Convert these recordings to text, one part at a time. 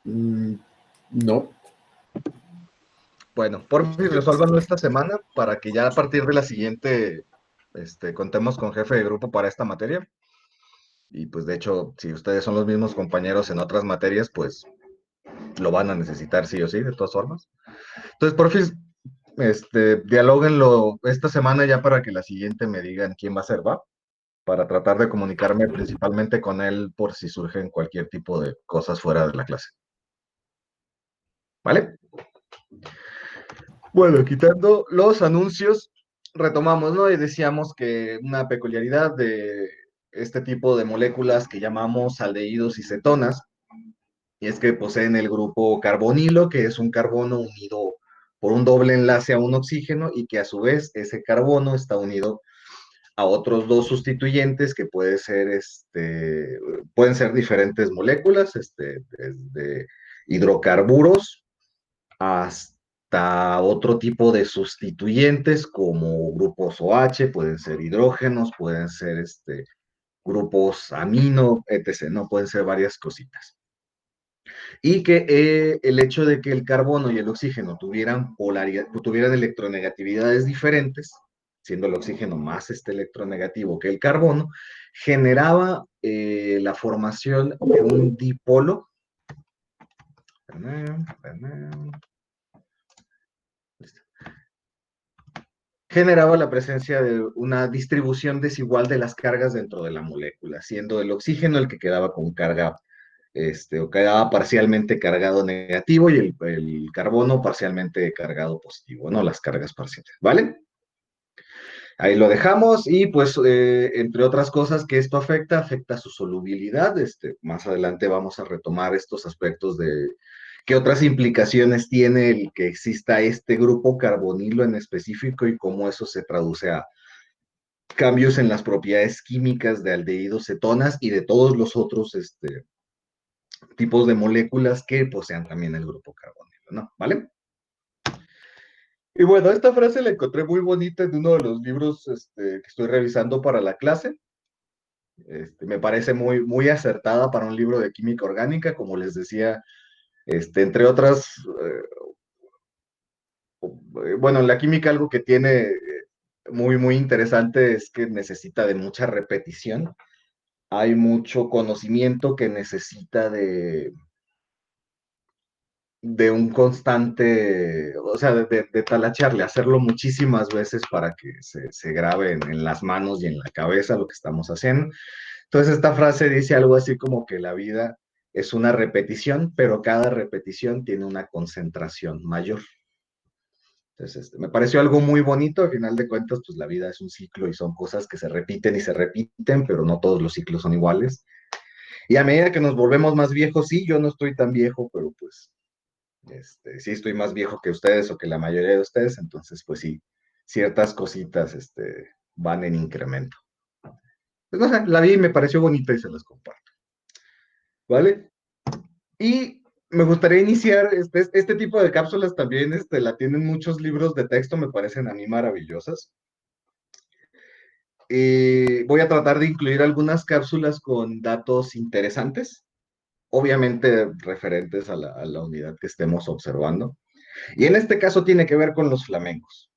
Mm, no. Bueno, por fin resuélvanlo esta semana para que ya a partir de la siguiente contemos con jefe de grupo para esta materia. Y pues de hecho, si ustedes son los mismos compañeros en otras materias, pues lo van a necesitar sí o sí, de todas formas. Entonces, por fin, dialóguenlo esta semana ya para que la siguiente me digan quién va a ser, ¿va? Para tratar de comunicarme principalmente con él por si surgen cualquier tipo de cosas fuera de la clase. ¿Vale? Bueno, quitando los anuncios, retomamos, ¿no? Y decíamos que una peculiaridad de este tipo de moléculas que llamamos aldehídos y cetonas, y es que poseen el grupo carbonilo, que es un carbono unido por un doble enlace a un oxígeno y que a su vez ese carbono está unido a otros dos sustituyentes que pueden ser diferentes moléculas, desde hidrocarburos hasta otro tipo de sustituyentes como grupos OH, pueden ser hidrógenos, pueden ser grupos amino, etc. No pueden ser varias cositas. Y que el hecho de que el carbono y el oxígeno tuvieran electronegatividades diferentes, siendo el oxígeno más electronegativo que el carbono, generaba la formación de un dipolo. Generaba la presencia de una distribución desigual de las cargas dentro de la molécula, siendo el oxígeno el que quedaba con carga, o quedaba parcialmente cargado negativo y el carbono parcialmente cargado positivo, ¿no? Las cargas parciales, ¿vale? Ahí lo dejamos y pues entre otras cosas que esto afecta su solubilidad. Más adelante vamos a retomar estos aspectos de qué otras implicaciones tiene el que exista este grupo carbonilo en específico y cómo eso se traduce a cambios en las propiedades químicas de aldehídos cetonas y de todos los otros tipos de moléculas que posean también el grupo carbonilo, ¿no? ¿Vale? Y bueno, esta frase la encontré muy bonita en uno de los libros que estoy revisando para la clase. Me parece muy, muy acertada para un libro de química orgánica, como les decía, entre otras, bueno, en la química algo que tiene muy, muy interesante es que necesita de mucha repetición. Hay mucho conocimiento que necesita de un constante, o sea, de talachearle, hacerlo muchísimas veces para que se grabe en las manos y en la cabeza lo que estamos haciendo. Entonces, esta frase dice algo así como que la vida es una repetición, pero cada repetición tiene una concentración mayor. Entonces, me pareció algo muy bonito. Al final de cuentas, pues la vida es un ciclo y son cosas que se repiten y se repiten, pero no todos los ciclos son iguales. Y a medida que nos volvemos más viejos, sí, yo no estoy tan viejo, pero pues sí estoy más viejo que ustedes o que la mayoría de ustedes, entonces pues sí, ciertas cositas van en incremento. Pues no sé, la vi y me pareció bonita y se las comparto. ¿Vale? Y me gustaría iniciar, este tipo de cápsulas también la tienen muchos libros de texto, me parecen a mí maravillosas. Voy a tratar de incluir algunas cápsulas con datos interesantes, obviamente referentes a la unidad que estemos observando. Y en este caso tiene que ver con los flamencos.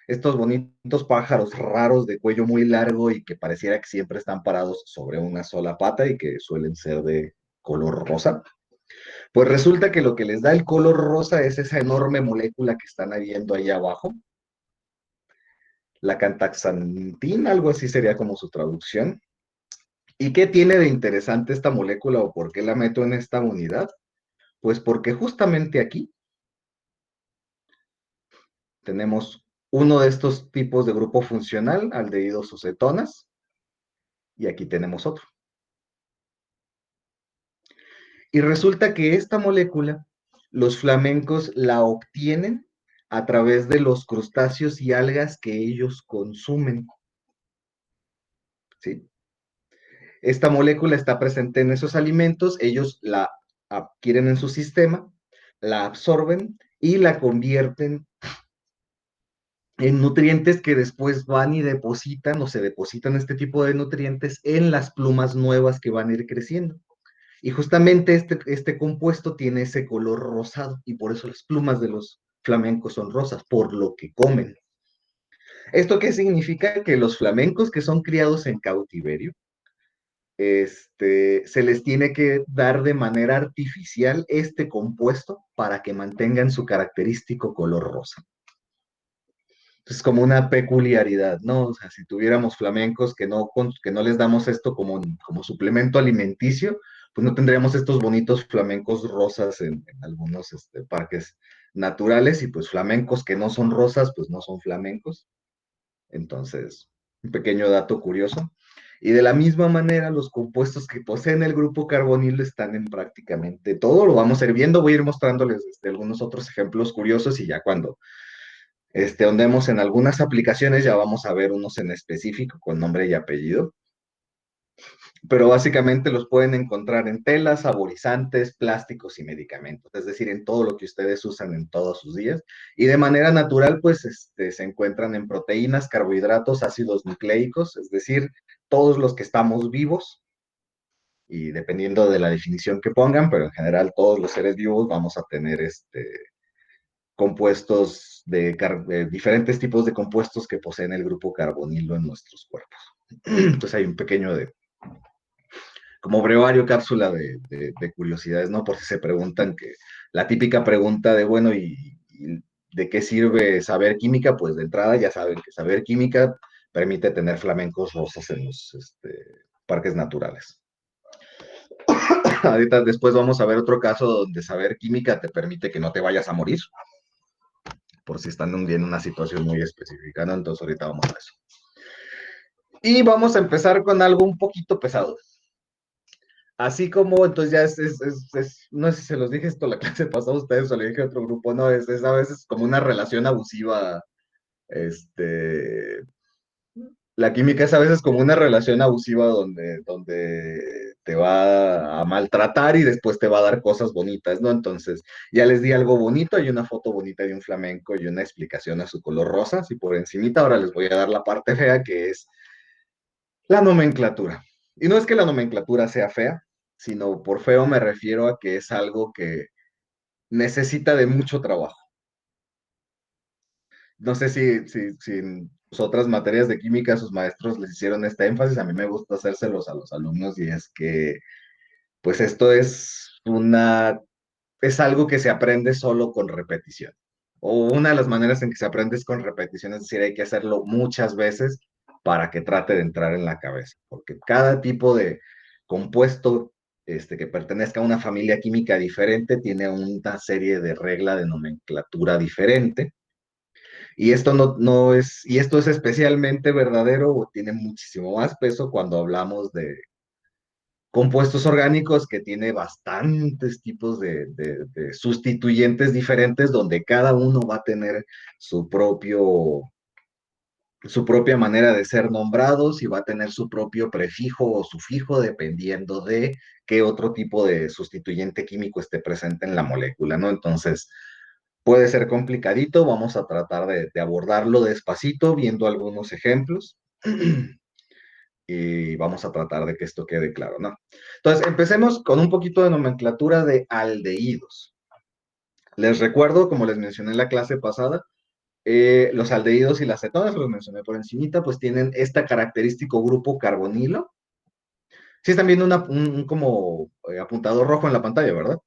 Estos bonitos pájaros raros de cuello muy largo y que pareciera que siempre están parados sobre una sola pata y que suelen ser de color rosa. Pues resulta que lo que les da el color rosa es esa enorme molécula que están viendo ahí abajo, la cantaxantina, algo así sería como su traducción. ¿Y qué tiene de interesante esta molécula o por qué la meto en esta unidad? Pues porque justamente aquí tenemos uno de estos tipos de grupo funcional, aldehídos o cetonas, y aquí tenemos otro. Y resulta que esta molécula, los flamencos la obtienen a través de los crustáceos y algas que ellos consumen. ¿Sí? Esta molécula está presente en esos alimentos, ellos la adquieren en su sistema, la absorben y la convierten en nutrientes que después van y depositan o se depositan este tipo de nutrientes en las plumas nuevas que van a ir creciendo. Y justamente este compuesto tiene ese color rosado y por eso las plumas de los flamencos son rosas, por lo que comen. ¿Esto qué significa? Que los flamencos que son criados en cautiverio, se les tiene que dar de manera artificial este compuesto para que mantengan su característico color rosa. Es como una peculiaridad, ¿no? O sea, si tuviéramos flamencos que no les damos esto como suplemento alimenticio, pues no tendríamos estos bonitos flamencos rosas en algunos parques naturales y pues flamencos que no son rosas, pues no son flamencos. Entonces, un pequeño dato curioso. Y de la misma manera, los compuestos que poseen el grupo carbonilo están en prácticamente todo. Lo vamos a ir viendo. Voy a ir mostrándoles algunos otros ejemplos curiosos y ya cuando ahondemos en algunas aplicaciones, ya vamos a ver unos en específico con nombre y apellido. Pero básicamente los pueden encontrar en telas, saborizantes, plásticos y medicamentos, es decir, en todo lo que ustedes usan en todos sus días. Y de manera natural, pues se encuentran en proteínas, carbohidratos, ácidos nucleicos, es decir, todos los que estamos vivos, y dependiendo de la definición que pongan, pero en general todos los seres vivos vamos a tener compuestos de diferentes tipos de compuestos que poseen el grupo carbonilo en nuestros cuerpos. Entonces hay un pequeño como brevario cápsula de curiosidades, ¿no? Por si se preguntan que la típica pregunta de, bueno, ¿y de qué sirve saber química? Pues de entrada ya saben que saber química permite tener flamencos rosas en los parques naturales. Ahorita después vamos a ver otro caso donde saber química te permite que no te vayas a morir, por si están en una situación muy específica, ¿no? Entonces ahorita vamos a eso. Y vamos a empezar con algo un poquito pesado. Así como, entonces ya no sé si se los dije esto la clase pasada a ustedes o le dije a otro grupo, no, es a veces como una relación abusiva, este, la química es a veces como una relación abusiva donde te va a maltratar y después te va a dar cosas bonitas, ¿no? Entonces, ya les di algo bonito, hay una foto bonita de un flamenco y una explicación a su color rosa, así por encimita, ahora les voy a dar la parte fea que es la nomenclatura. Y no es que la nomenclatura sea fea, sino por feo me refiero a que es algo que necesita de mucho trabajo. No sé si en sus otras materias de química sus maestros les hicieron este énfasis, a mí me gusta hacérselos a los alumnos y es que pues esto es algo que se aprende solo con repetición. O una de las maneras en que se aprende es con repetición, es decir, hay que hacerlo muchas veces para que trate de entrar en la cabeza, porque cada tipo de compuesto que pertenezca a una familia química diferente tiene una serie de reglas de nomenclatura diferente. Y esto y esto es especialmente verdadero o tiene muchísimo más peso cuando hablamos de compuestos orgánicos que tiene bastantes tipos de sustituyentes diferentes donde cada uno va a tener su propia manera de ser nombrados y va a tener su propio prefijo o sufijo dependiendo de qué otro tipo de sustituyente químico esté presente en la molécula, ¿no? Entonces, puede ser complicadito, vamos a tratar de abordarlo despacito, viendo algunos ejemplos. Y vamos a tratar de que esto quede claro, ¿no? Entonces, empecemos con un poquito de nomenclatura de aldehídos. Les recuerdo, como les mencioné en la clase pasada, los aldehídos y las cetonas, los mencioné por encimita, pues tienen este característico grupo carbonilo. Sí están viendo un como apuntador rojo en la pantalla, ¿verdad?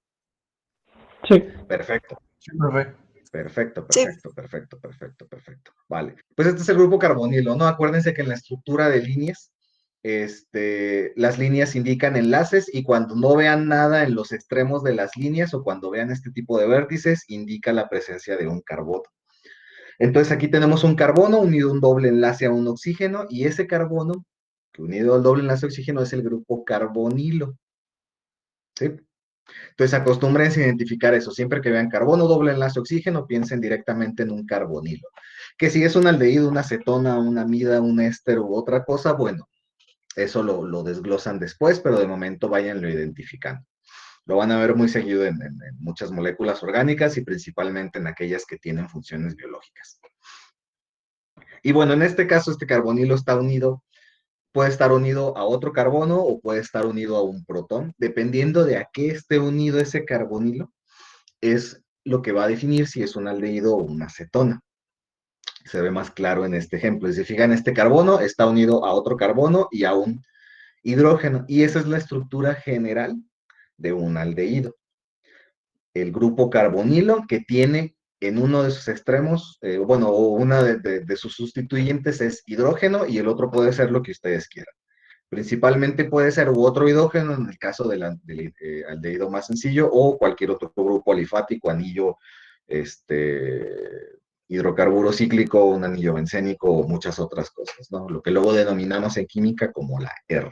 Sí. Perfecto. Sí, profe. Perfecto, Sí. perfecto, perfecto, perfecto, perfecto. Vale. Pues este es el grupo carbonilo, ¿no? Acuérdense que en la estructura de líneas, las líneas indican enlaces y cuando no vean nada en los extremos de las líneas o cuando vean este tipo de vértices, indica la presencia de un carbono. Entonces aquí tenemos un carbono unido a un doble enlace a un oxígeno y ese carbono, que unido al doble enlace a oxígeno, es el grupo carbonilo. ¿Sí? Entonces acostúmbrense a identificar eso. Siempre que vean carbono, doble enlace oxígeno, piensen directamente en un carbonilo. Que si es un aldehído, una acetona, una amida, un éster u otra cosa, bueno, eso lo desglosan después, pero de momento váyanlo identificando. Lo van a ver muy seguido en muchas moléculas orgánicas y principalmente en aquellas que tienen funciones biológicas. Y bueno, en este caso, este carbonilo está unido puede estar unido a otro carbono o puede estar unido a un protón. Dependiendo de a qué esté unido ese carbonilo, es lo que va a definir si es un aldehído o una cetona. Se ve más claro en este ejemplo. Si se fijan, este carbono está unido a otro carbono y a un hidrógeno. Y esa es la estructura general de un aldehído. El grupo carbonilo que tiene en uno de sus extremos, bueno, una de sus sustituyentes es hidrógeno y el otro puede ser lo que ustedes quieran. Principalmente puede ser u otro hidrógeno en el caso del aldehído más sencillo o cualquier otro grupo alifático, anillo, hidrocarburo cíclico, un anillo bencénico o muchas otras cosas, ¿no? Lo que luego denominamos en química como la R.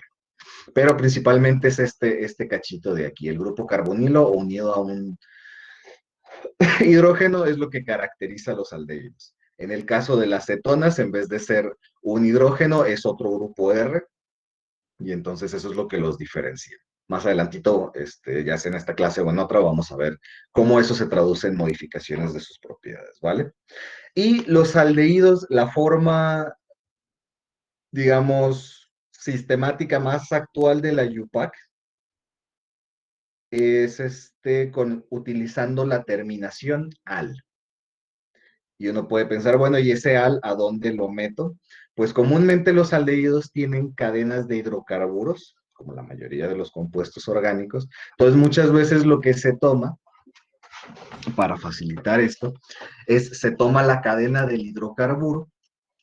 Pero principalmente es este cachito de aquí, el grupo carbonilo unido a un hidrógeno es lo que caracteriza a los aldehídos. En el caso de las cetonas, en vez de ser un hidrógeno, es otro grupo R, y entonces eso es lo que los diferencia. Más adelantito, ya sea en esta clase o en otra, vamos a ver cómo eso se traduce en modificaciones de sus propiedades, ¿vale? Y los aldehídos, la forma, digamos, sistemática más actual de la UPAC es utilizando la terminación al. Y uno puede pensar, bueno, ¿y ese al a dónde lo meto? Pues comúnmente los aldehídos tienen cadenas de hidrocarburos, como la mayoría de los compuestos orgánicos. Entonces, muchas veces lo que se toma, para facilitar esto, se toma la cadena del hidrocarburo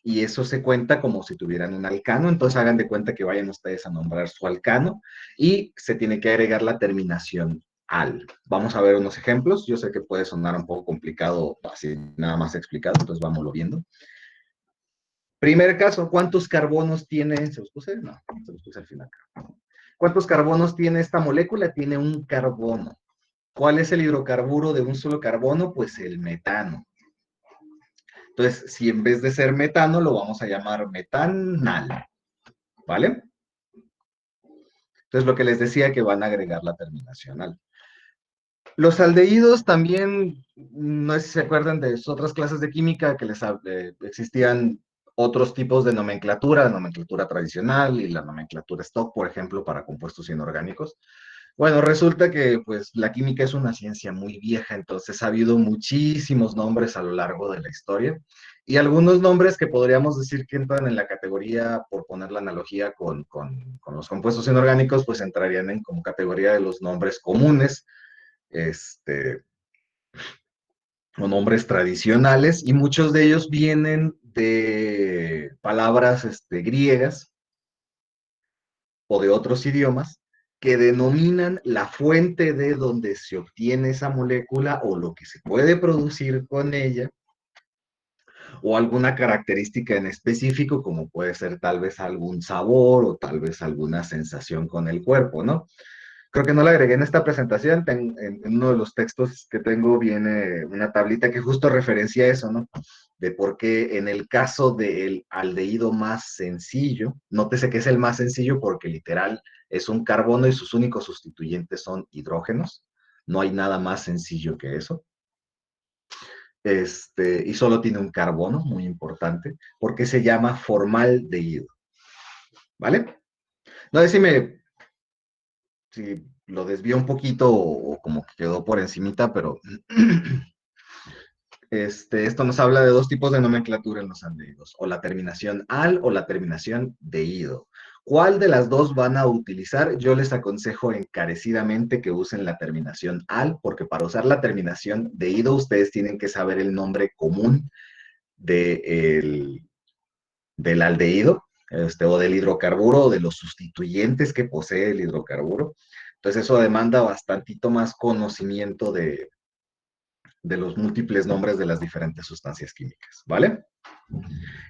y eso se cuenta como si tuvieran un alcano. Entonces, hagan de cuenta que vayan ustedes a nombrar su alcano y se tiene que agregar la terminación al. Vamos a ver unos ejemplos. Yo sé que puede sonar un poco complicado, así nada más explicado, entonces vámonos viendo. Primer caso, ¿cuántos carbonos tiene? ¿Se los puse? No, se los puse al final. ¿Cuántos carbonos tiene esta molécula? Tiene un carbono. ¿Cuál es el hidrocarburo de un solo carbono? Pues el metano. Entonces, si en vez de ser metano, lo vamos a llamar metanal. ¿Vale? Entonces, lo que les decía que van a agregar la terminación al. Los aldehídos también, no sé si se acuerdan de otras clases de química que existían otros tipos de nomenclatura, la nomenclatura tradicional y la nomenclatura stock, por ejemplo, para compuestos inorgánicos. Bueno, resulta que pues la química es una ciencia muy vieja, entonces ha habido muchísimos nombres a lo largo de la historia y algunos nombres que podríamos decir que entran en la categoría, por poner la analogía con los compuestos inorgánicos, pues entrarían en como categoría de los nombres comunes, o nombres tradicionales, y muchos de ellos vienen de palabras griegas o de otros idiomas que denominan la fuente de donde se obtiene esa molécula o lo que se puede producir con ella, o alguna característica en específico, como puede ser tal vez algún sabor o tal vez alguna sensación con el cuerpo, ¿no? Creo que no la agregué en esta presentación, en uno de los textos que tengo viene una tablita que justo referencia eso, ¿no? De por qué en el caso del aldehído más sencillo, nótese que es el más sencillo porque literal es un carbono y sus únicos sustituyentes son hidrógenos, no hay nada más sencillo que eso. Y solo tiene un carbono, muy importante, porque se llama formaldehído, ¿vale? No, decime si lo desvió un poquito o como que quedó por encimita, pero esto nos habla de dos tipos de nomenclatura en los aldehídos, o la terminación al o la terminación deído. ¿Cuál de las dos van a utilizar? Yo les aconsejo encarecidamente que usen la terminación al, porque para usar la terminación deído ustedes tienen que saber el nombre común del aldehído, o del hidrocarburo, o de los sustituyentes que posee el hidrocarburo. Entonces eso demanda bastantito más conocimiento de los múltiples nombres de las diferentes sustancias químicas, ¿vale?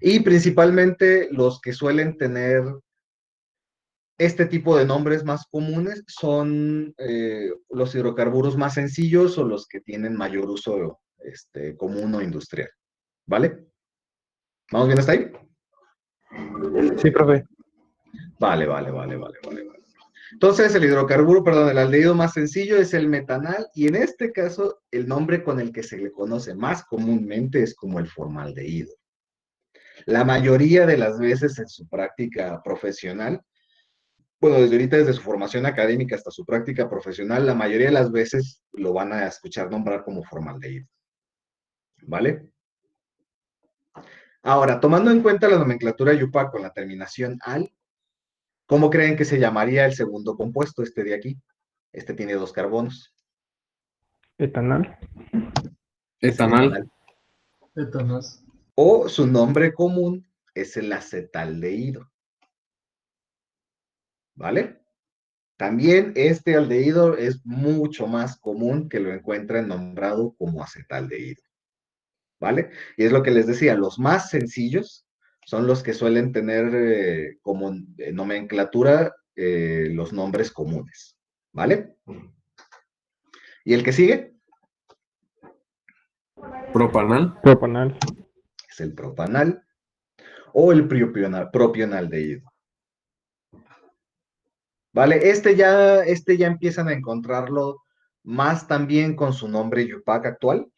Y principalmente los que suelen tener este tipo de nombres más comunes son los hidrocarburos más sencillos o los que tienen mayor uso común o industrial, ¿vale? ¿Vamos bien hasta ahí? Sí, profe. Vale. Entonces, el aldehído más sencillo es el metanal, y en este caso, el nombre con el que se le conoce más comúnmente es como el formaldehído. La mayoría de las veces en su práctica profesional, bueno, desde ahorita, desde su formación académica hasta su práctica profesional, la mayoría de las veces lo van a escuchar nombrar como formaldehído, ¿vale? Ahora, tomando en cuenta la nomenclatura IUPAC con la terminación al, ¿cómo creen que se llamaría el segundo compuesto, este de aquí? Este tiene 2 carbonos. Etanol. Es el Etanal. etanal. Etanas. O su nombre común es el acetaldehído, ¿vale? También este aldehído es mucho más común que lo encuentren nombrado como acetaldehído, ¿vale? Y es lo que les decía, los más sencillos son los que suelen tener como nomenclatura los nombres comunes, ¿vale? ¿Y el que sigue? Propanal. Propanal. Es el propanal o el propionaldehído. ¿Vale? Este ya empiezan a encontrarlo más también con su nombre Yupac actual.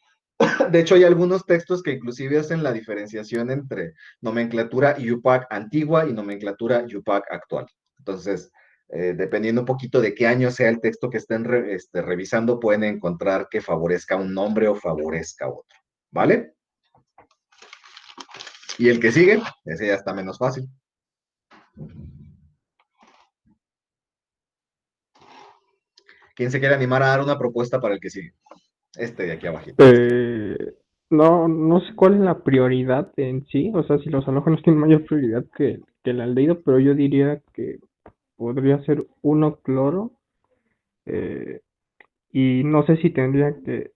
De hecho, hay algunos textos que inclusive hacen la diferenciación entre nomenclatura Yupac antigua y nomenclatura Yupac actual. Entonces, dependiendo un poquito de qué año sea el texto que estén revisando, pueden encontrar que favorezca un nombre o favorezca otro. ¿Vale? Y el que sigue, ese ya está menos fácil. ¿Quién se quiere animar a dar una propuesta para el que sigue? Este de aquí abajito. No sé cuál es la prioridad en sí, o sea, si los halógenos tienen mayor prioridad que el aldehído, pero yo diría que podría ser uno cloro, eh, y no sé si tendría que,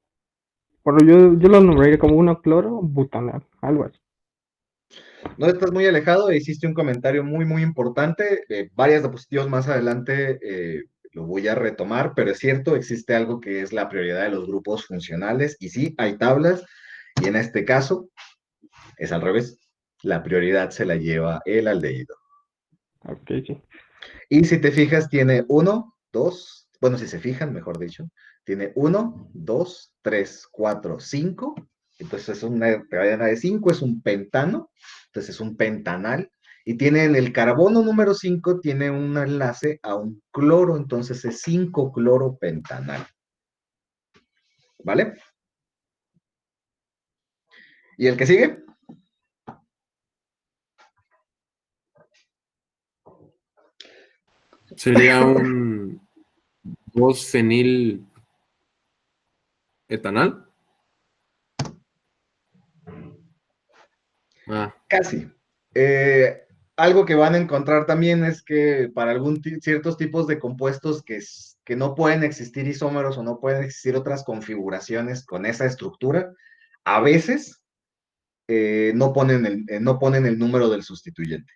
bueno, yo lo nombraría como uno cloro butanal, algo así. No estás muy alejado, hiciste un comentario muy importante. Varias diapositivas más adelante lo voy a retomar, pero es cierto, existe algo que es la prioridad de los grupos funcionales, y sí, hay tablas, y en este caso es al revés. La prioridad se la lleva el aldehído. Ok, sí. Y si te fijas, tiene uno, dos, bueno, si se fijan, mejor dicho, tiene uno, dos, tres, cuatro, cinco. Entonces es una cadena de cinco, es un pentano, entonces es un pentanal. Y tiene en el carbono número 5, tiene un enlace a un cloro, entonces es 5 cloro pentanal. ¿Vale? ¿Y el que sigue? Sería un 2-fenil etanal. Ah, Casi. Algo que van a encontrar también es que para ciertos tipos de compuestos que no pueden existir isómeros o no pueden existir otras configuraciones con esa estructura, a veces no ponen el número del sustituyente.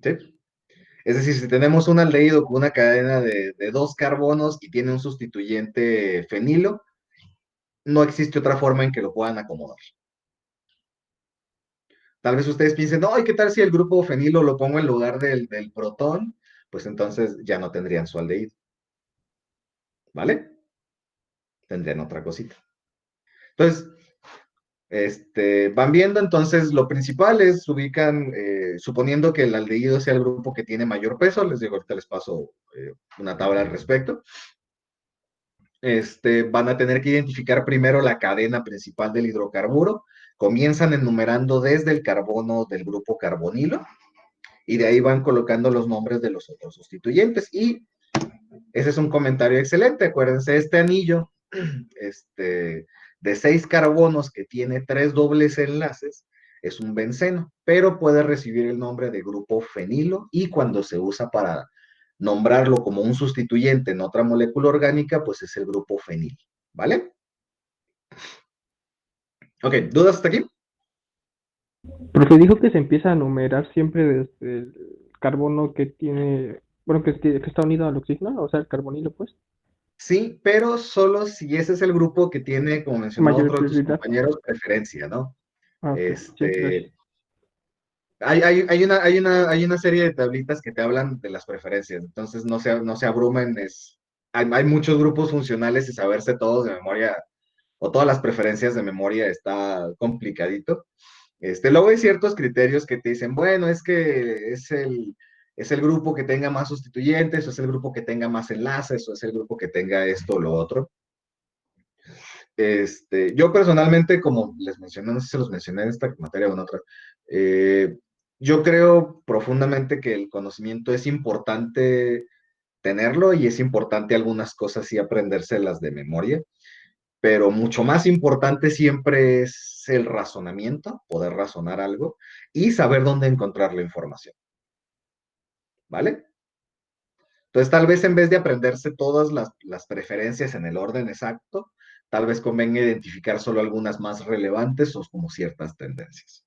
¿Sí? Es decir, si tenemos un aldehído con una cadena de 2 carbonos y tiene un sustituyente fenilo, no existe otra forma en que lo puedan acomodar. Tal vez ustedes piensen, no, ¿y qué tal si el grupo fenilo lo pongo en lugar del protón? Pues entonces ya no tendrían su aldehído. ¿Vale? Tendrían otra cosita. Entonces, van viendo, entonces lo principal es ubican, suponiendo que el aldehído sea el grupo que tiene mayor peso, les digo, ahorita les paso una tabla al respecto. Van a tener que identificar primero la cadena principal del hidrocarburo. Comienzan enumerando desde el carbono del grupo carbonilo, y de ahí van colocando los nombres de los otros sustituyentes. Y ese es un comentario excelente. Acuérdense, este anillo de 6 carbonos que tiene 3 dobles enlaces es un benceno, pero puede recibir el nombre de grupo fenilo, y cuando se usa para nombrarlo como un sustituyente en otra molécula orgánica, pues es el grupo fenil. ¿Vale? Ok, ¿dudas hasta aquí? Porque dijo que se empieza a numerar siempre desde el carbono que tiene, bueno, que está unido al oxígeno, o sea, el carbonilo, pues, Sí, pero solo si ese es el grupo que tiene, como mencionó mayor otro de tus prioridad. compañeros, preferencia, ¿no? Ah, ok, sí, gracias. Hay una serie de tablitas que te hablan de las preferencias, entonces no se abrumen. Hay muchos grupos funcionales y saberse todos de memoria o todas las preferencias de memoria está complicadito. Luego hay ciertos criterios que te dicen, bueno, es que es el grupo que tenga más sustituyentes, o es el grupo que tenga más enlaces, o es el grupo que tenga esto o lo otro. Yo personalmente, como les mencioné, no sé si se los mencioné en esta materia o en otra, eh, yo creo profundamente que el conocimiento es importante tenerlo y es importante algunas cosas sí aprendérselas de memoria, pero mucho más importante siempre es el razonamiento, poder razonar algo y saber dónde encontrar la información, ¿vale? Entonces, tal vez en vez de aprenderse todas las preferencias en el orden exacto, tal vez convenga identificar solo algunas más relevantes o como ciertas tendencias.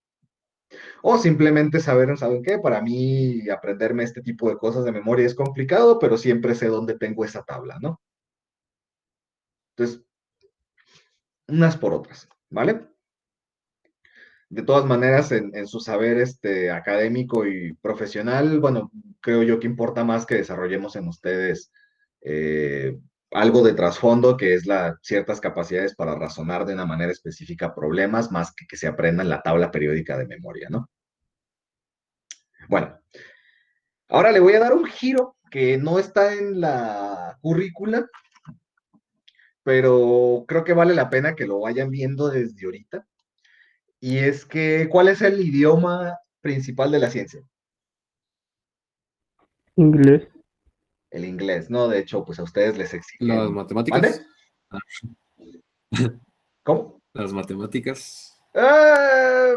O simplemente saber, ¿saben qué? Para mí aprenderme este tipo de cosas de memoria es complicado, pero siempre sé dónde tengo esa tabla, ¿no? Entonces, unas por otras, ¿vale? De todas maneras, en su saber académico y profesional, bueno, creo yo que importa más que desarrollemos en ustedes eh, algo de trasfondo, que es ciertas capacidades para razonar de una manera específica problemas, más que se aprendan la tabla periódica de memoria, ¿no? Bueno, ahora le voy a dar un giro que no está en la currícula, pero creo que vale la pena que lo vayan viendo desde ahorita. Y es que, ¿cuál es el idioma principal de la ciencia? Inglés. El inglés, ¿no? De hecho, pues a ustedes les Las exigen. ¿Mande? matemáticas. Ah, ¿Cómo? las matemáticas. Ah,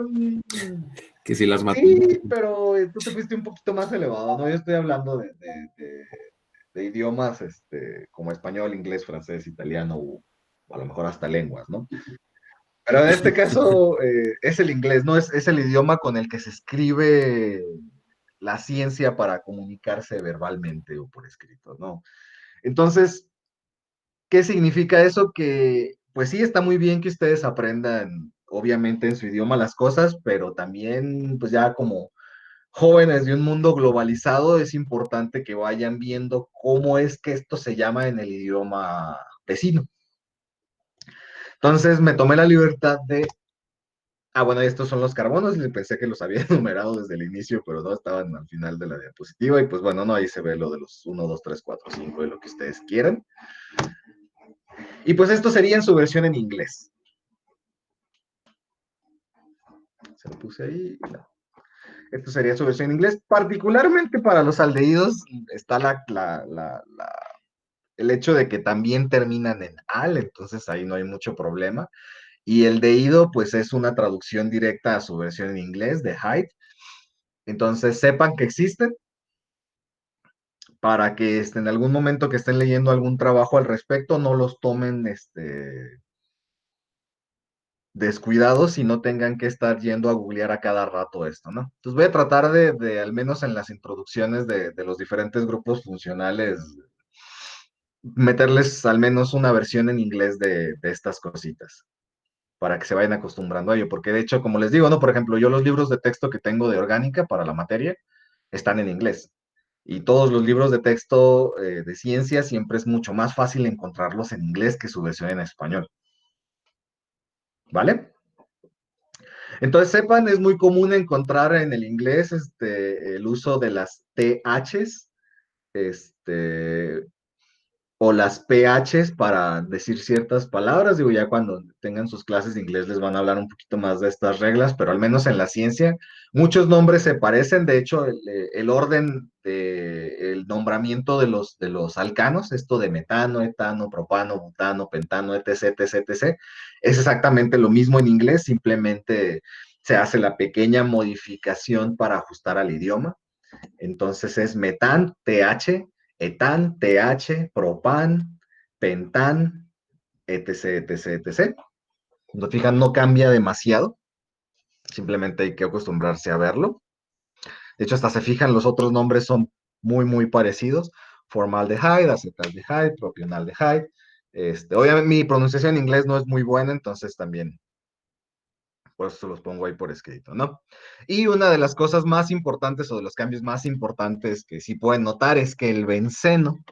Que si las sí, matemáticas. pero tú te fuiste un poquito más elevado, ¿no? Yo estoy hablando de idiomas como español, inglés, francés, italiano, o a lo mejor hasta lenguas, ¿no? Pero en este caso es el inglés, ¿no? Es el idioma con el que se escribe la ciencia para comunicarse verbalmente o por escrito, ¿no? Entonces, ¿qué significa eso? Que, pues sí, está muy bien que ustedes aprendan, obviamente, en su idioma las cosas, pero también, pues ya como jóvenes de un mundo globalizado, es importante que vayan viendo cómo es que esto se llama en el idioma vecino. Entonces, me tomé la libertad de... Ah, bueno, estos son los carbonos, y pensé que los había enumerado desde el inicio, pero no, estaban al final de la diapositiva, y pues bueno, no, ahí se ve lo de los 1, 2, 3, 4, 5 de lo que ustedes quieran. Y pues esto sería en su versión en inglés. Se lo puse ahí. No. Esto sería su versión en inglés. Particularmente para los aldehídos está el hecho de que también terminan en al, entonces ahí no hay mucho problema. Y el deído, pues es una traducción directa a su versión en inglés de height. Entonces sepan que existen para que en algún momento que estén leyendo algún trabajo al respecto, no los tomen descuidados y no tengan que estar yendo a googlear a cada rato esto, ¿no? Entonces voy a tratar al menos en las introducciones de los diferentes grupos funcionales, meterles al menos una versión en inglés de estas cositas, para que se vayan acostumbrando a ello, porque de hecho, como les digo, ¿no? Por ejemplo, yo los libros de texto que tengo de orgánica para la materia están en inglés. Y todos los libros de texto de ciencia siempre es mucho más fácil encontrarlos en inglés que su versión en español. ¿Vale? Entonces, sepan, es muy común encontrar en el inglés el uso de las THs, este, o las PHs para decir ciertas palabras. Digo, ya cuando tengan sus clases de inglés les van a hablar un poquito más de estas reglas, pero al menos en la ciencia muchos nombres se parecen. De hecho, el orden el nombramiento de los alcanos, esto de metano, etano, propano, butano, pentano, etc., etc., etc., es exactamente lo mismo en inglés, simplemente se hace la pequeña modificación para ajustar al idioma. Entonces es metán, TH, etán, TH, propan, pentán, etc., etc., etc. Cuando fijan, no cambia demasiado, simplemente hay que acostumbrarse a verlo. De hecho, hasta se fijan, los otros nombres son muy, muy parecidos. Formaldehyde, acetaldehyde, propionaldehyde. Obviamente mi pronunciación en inglés no es muy buena, entonces también por eso se los pongo ahí por escrito, ¿no? Y una de las cosas más importantes o de los cambios más importantes que sí pueden notar es que el benceno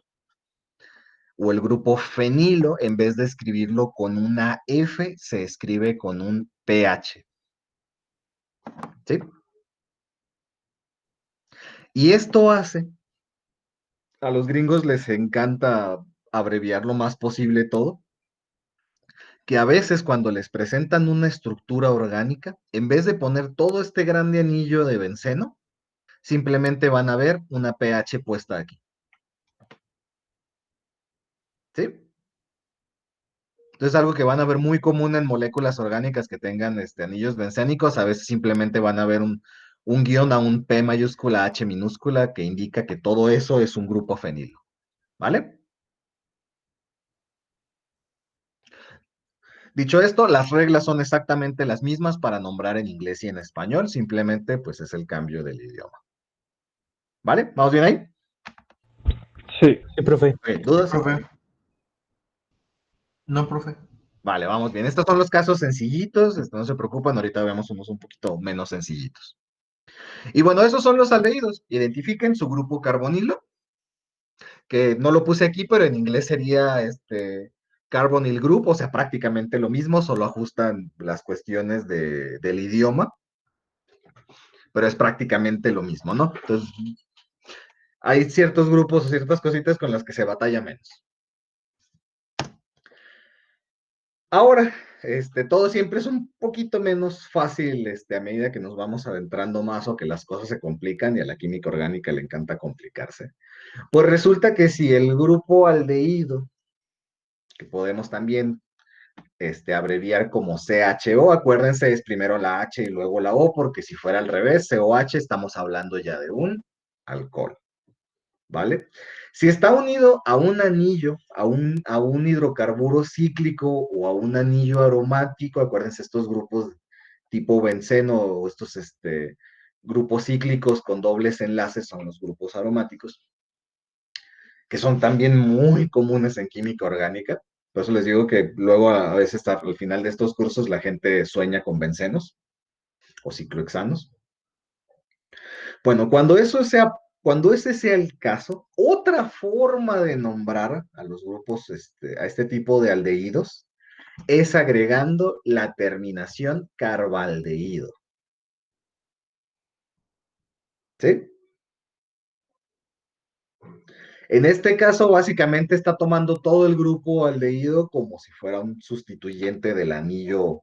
o el grupo fenilo, en vez de escribirlo con una F, se escribe con un PH. ¿Sí? Y esto hace, a los gringos les encanta abreviar lo más posible todo, que a veces cuando les presentan una estructura orgánica, en vez de poner todo este grande anillo de benceno, simplemente van a ver una pH puesta aquí. ¿Sí? Entonces, algo que van a ver muy común en moléculas orgánicas que tengan anillos bencénicos, a veces simplemente van a ver un guión a un P mayúscula H minúscula que indica que todo eso es un grupo fenilo. ¿Vale? Dicho esto, las reglas son exactamente las mismas para nombrar en inglés y en español, simplemente pues es el cambio del idioma. ¿Vale? ¿Vamos bien ahí? Sí. Sí, profe. ¿Dudas? Profe. No, profe. Vale, vamos bien. Estos son los casos sencillitos, no se preocupen, ahorita vemos unos un poquito menos sencillitos. Y bueno, esos son los aldehídos. Identifiquen su grupo carbonilo, que no lo puse aquí, pero en inglés sería carbonyl group, o sea, prácticamente lo mismo, solo ajustan las cuestiones del idioma, pero es prácticamente lo mismo, ¿no? Entonces, hay ciertos grupos o ciertas cositas con las que se batalla menos. Ahora, todo siempre es un poquito menos fácil, a medida que nos vamos adentrando más o que las cosas se complican y a la química orgánica le encanta complicarse. Pues resulta que si el grupo aldehído, que podemos también abreviar como CHO, acuérdense, es primero la H y luego la O, porque si fuera al revés, COH, estamos hablando ya de un alcohol, ¿vale? Si está unido a un anillo, a un hidrocarburo cíclico o a un anillo aromático, acuérdense estos grupos tipo benceno o estos grupos cíclicos con dobles enlaces son los grupos aromáticos, que son también muy comunes en química orgánica. Por eso les digo que luego a veces al final de estos cursos la gente sueña con bencenos o ciclohexanos. Bueno, cuando ese sea el caso, otra forma de nombrar a los grupos, a este tipo de aldehídos, es agregando la terminación carbaldehído. ¿Sí? En este caso, básicamente está tomando todo el grupo aldehído como si fuera un sustituyente del anillo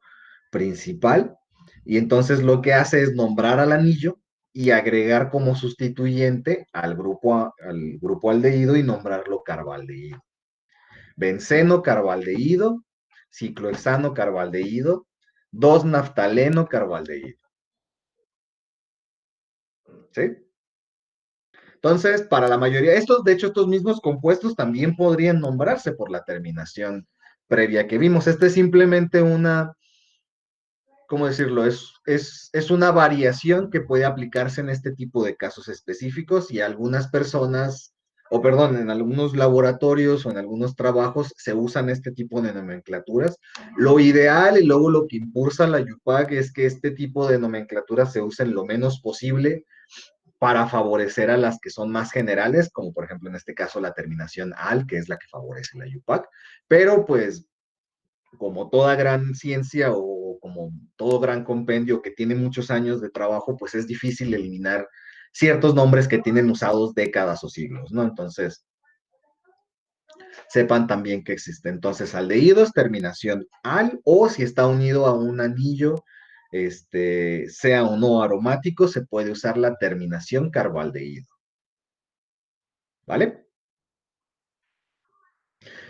principal, y entonces lo que hace es nombrar al anillo y agregar como sustituyente al grupo aldehído y nombrarlo carbaldehído. Benceno carbaldehído, ciclohexano carbaldehído, 2-naftaleno carbaldehído. ¿Sí? Entonces, para la mayoría, de hecho, estos mismos compuestos también podrían nombrarse por la terminación previa que vimos. Es simplemente ¿cómo decirlo? Es una variación que puede aplicarse en este tipo de casos específicos y algunas personas, o perdón, en algunos laboratorios o en algunos trabajos se usan este tipo de nomenclaturas. Lo ideal y luego lo que impulsa la UPAC es que este tipo de nomenclaturas se usen lo menos posible para favorecer a las que son más generales, como por ejemplo en este caso la terminación al, que es la que favorece la UPAC, pero pues como toda gran ciencia o como todo gran compendio que tiene muchos años de trabajo, pues es difícil eliminar ciertos nombres que tienen usados décadas o siglos, ¿no? Entonces, sepan también que existe entonces aldehídos, terminación al, o si está unido a un anillo, sea o no aromático, se puede usar la terminación carboaldehído. ¿Vale?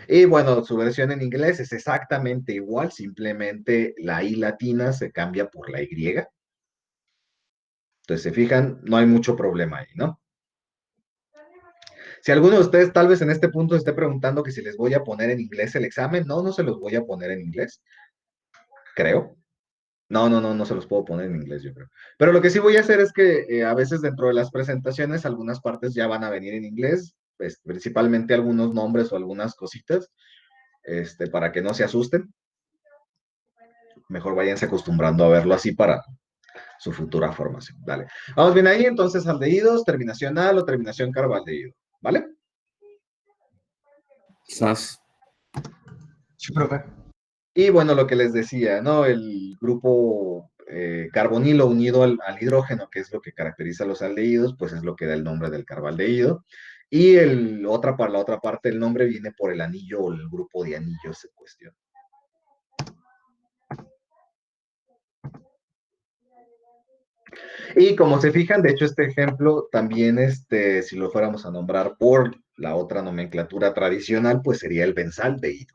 Y bueno, su versión en inglés es exactamente igual, simplemente la I latina se cambia por la Y. Entonces, se fijan, no hay mucho problema ahí, ¿no? Si alguno de ustedes tal vez en este punto esté preguntando que si les voy a poner en inglés el examen, no se los voy a poner en inglés, creo. No se los puedo poner en inglés, yo creo. Pero lo que sí voy a hacer es que a veces dentro de las presentaciones algunas partes ya van a venir en inglés, pues, principalmente algunos nombres o algunas cositas, para que no se asusten. Mejor váyanse acostumbrando a verlo así para su futura formación. Dale. Vamos bien ahí, entonces aldehídos, terminación al o terminación carbaldehído. ¿Vale? SAS. Sí, profe. Y bueno, lo que les decía, ¿no? El grupo carbonilo unido al hidrógeno, que es lo que caracteriza a los aldehídos, pues es lo que da el nombre del carbaldehído. Y la otra parte del nombre viene por el anillo o el grupo de anillos en cuestión. Y como se fijan, de hecho, este ejemplo también, si lo fuéramos a nombrar por la otra nomenclatura tradicional, pues sería el benzaldehído.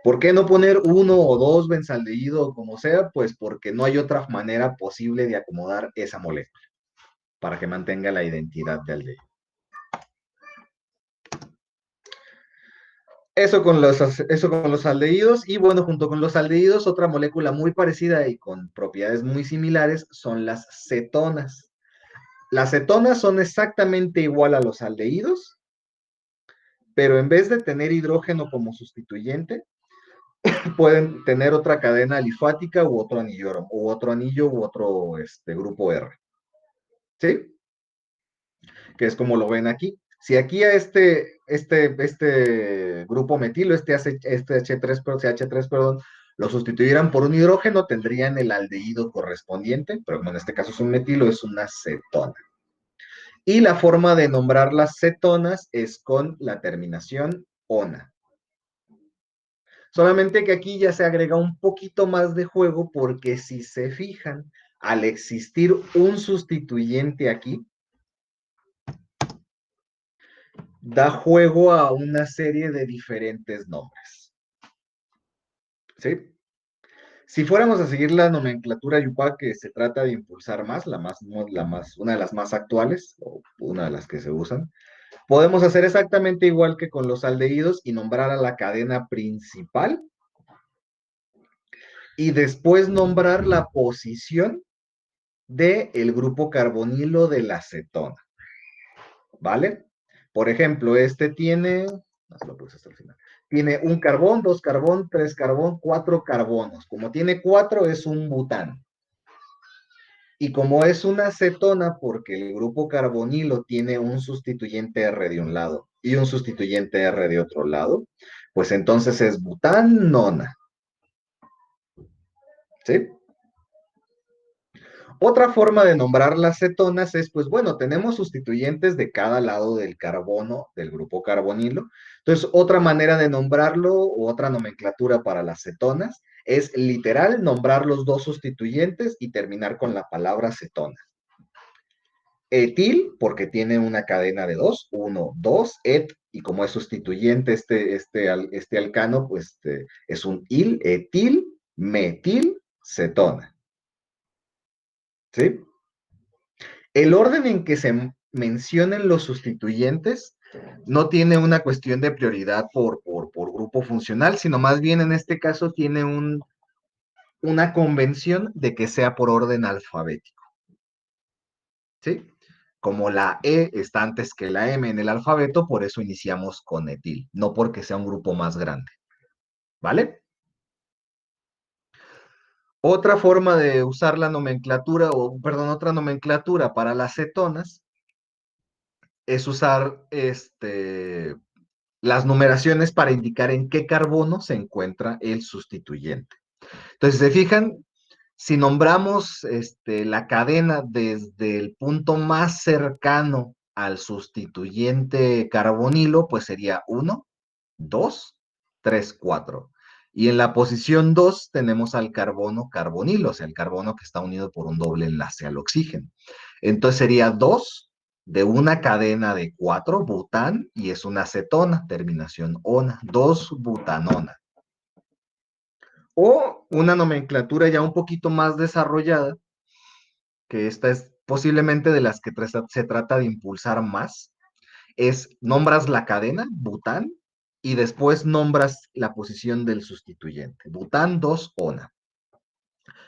¿Por qué no poner uno o dos benzaldehído o como sea? Pues porque no hay otra manera posible de acomodar esa molécula para que mantenga la identidad de aldehído. Eso con los aldehídos. Y bueno, junto con los aldehídos, otra molécula muy parecida y con propiedades muy similares son las cetonas. Las cetonas son exactamente igual a los aldehídos, pero en vez de tener hidrógeno como sustituyente, pueden tener otra cadena alifática u otro anillo u otro grupo R. ¿Sí? Que es como lo ven aquí. Si aquí a este grupo metilo, este H3, CH3, perdón, lo sustituyeran por un hidrógeno, tendrían el aldehído correspondiente, pero como en este caso es un metilo, es una cetona. Y la forma de nombrar las cetonas es con la terminación ona. Solamente que aquí ya se agrega un poquito más de juego porque si se fijan, al existir un sustituyente aquí, da juego a una serie de diferentes nombres. ¿Sí? Si fuéramos a seguir la nomenclatura Yupa que se trata de impulsar más, una de las más actuales, o una de las que se usan, podemos hacer exactamente igual que con los aldehídos y nombrar a la cadena principal y después nombrar la posición del grupo carbonilo de la cetona. ¿Vale? Por ejemplo, tiene, no se lo puse hasta el final, tiene un carbón, dos carbón, tres carbón, cuatro carbonos. Como tiene cuatro, es un bután. Y como es una cetona, porque el grupo carbonilo tiene un sustituyente R de un lado y un sustituyente R de otro lado, pues entonces es butanona. ¿Sí? Otra forma de nombrar las cetonas es, pues bueno, tenemos sustituyentes de cada lado del carbono, del grupo carbonilo. Entonces, otra manera de nombrarlo, o otra nomenclatura para las cetonas, es literal nombrar los dos sustituyentes y terminar con la palabra cetona. Etil, porque tiene una cadena de dos, uno, dos, et, y como es sustituyente este alcano, pues es un il, etil, metil, cetona. ¿Sí? El orden en que se mencionen los sustituyentes no tiene una cuestión de prioridad por grupo funcional, sino más bien en este caso tiene una convención de que sea por orden alfabético. ¿Sí? Como la E está antes que la M en el alfabeto, por eso iniciamos con etil, no porque sea un grupo más grande. ¿Vale? Otra forma de usar la nomenclatura, otra nomenclatura para las cetonas es usar las numeraciones para indicar en qué carbono se encuentra el sustituyente. Entonces, si se fijan, si nombramos la cadena desde el punto más cercano al sustituyente carbonilo, pues sería 1, 2, 3, 4. Y en la posición 2 tenemos al carbono carbonilo, o sea, el carbono que está unido por un doble enlace al oxígeno. Entonces sería 2 de una cadena de 4, bután, y es una cetona, terminación ona, 2-butanona. O una nomenclatura ya un poquito más desarrollada, que esta es posiblemente de las que se trata de impulsar más, es nombras la cadena, bután, y después nombras la posición del sustituyente, bután 2-ona.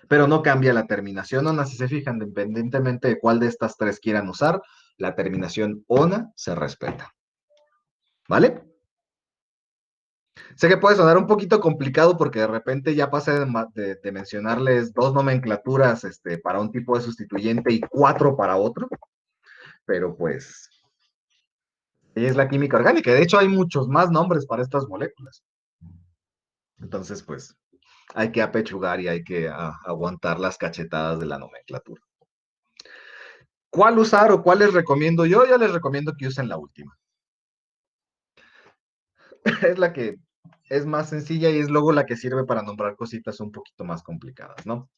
Pero no cambia la terminación ona, si se fijan, independientemente de cuál de estas tres quieran usar, la terminación ona se respeta. ¿Vale? Sé que puede sonar un poquito complicado porque de repente ya pasé de mencionarles dos nomenclaturas para un tipo de sustituyente y 4 para otro, pero pues es la química orgánica. De hecho, hay muchos más nombres para estas moléculas. Entonces, pues, hay que apechugar y hay que aguantar las cachetadas de la nomenclatura. ¿Cuál usar o cuál les recomiendo yo? Yo les recomiendo que usen la última. Es la que es más sencilla y es luego la que sirve para nombrar cositas un poquito más complicadas, ¿no?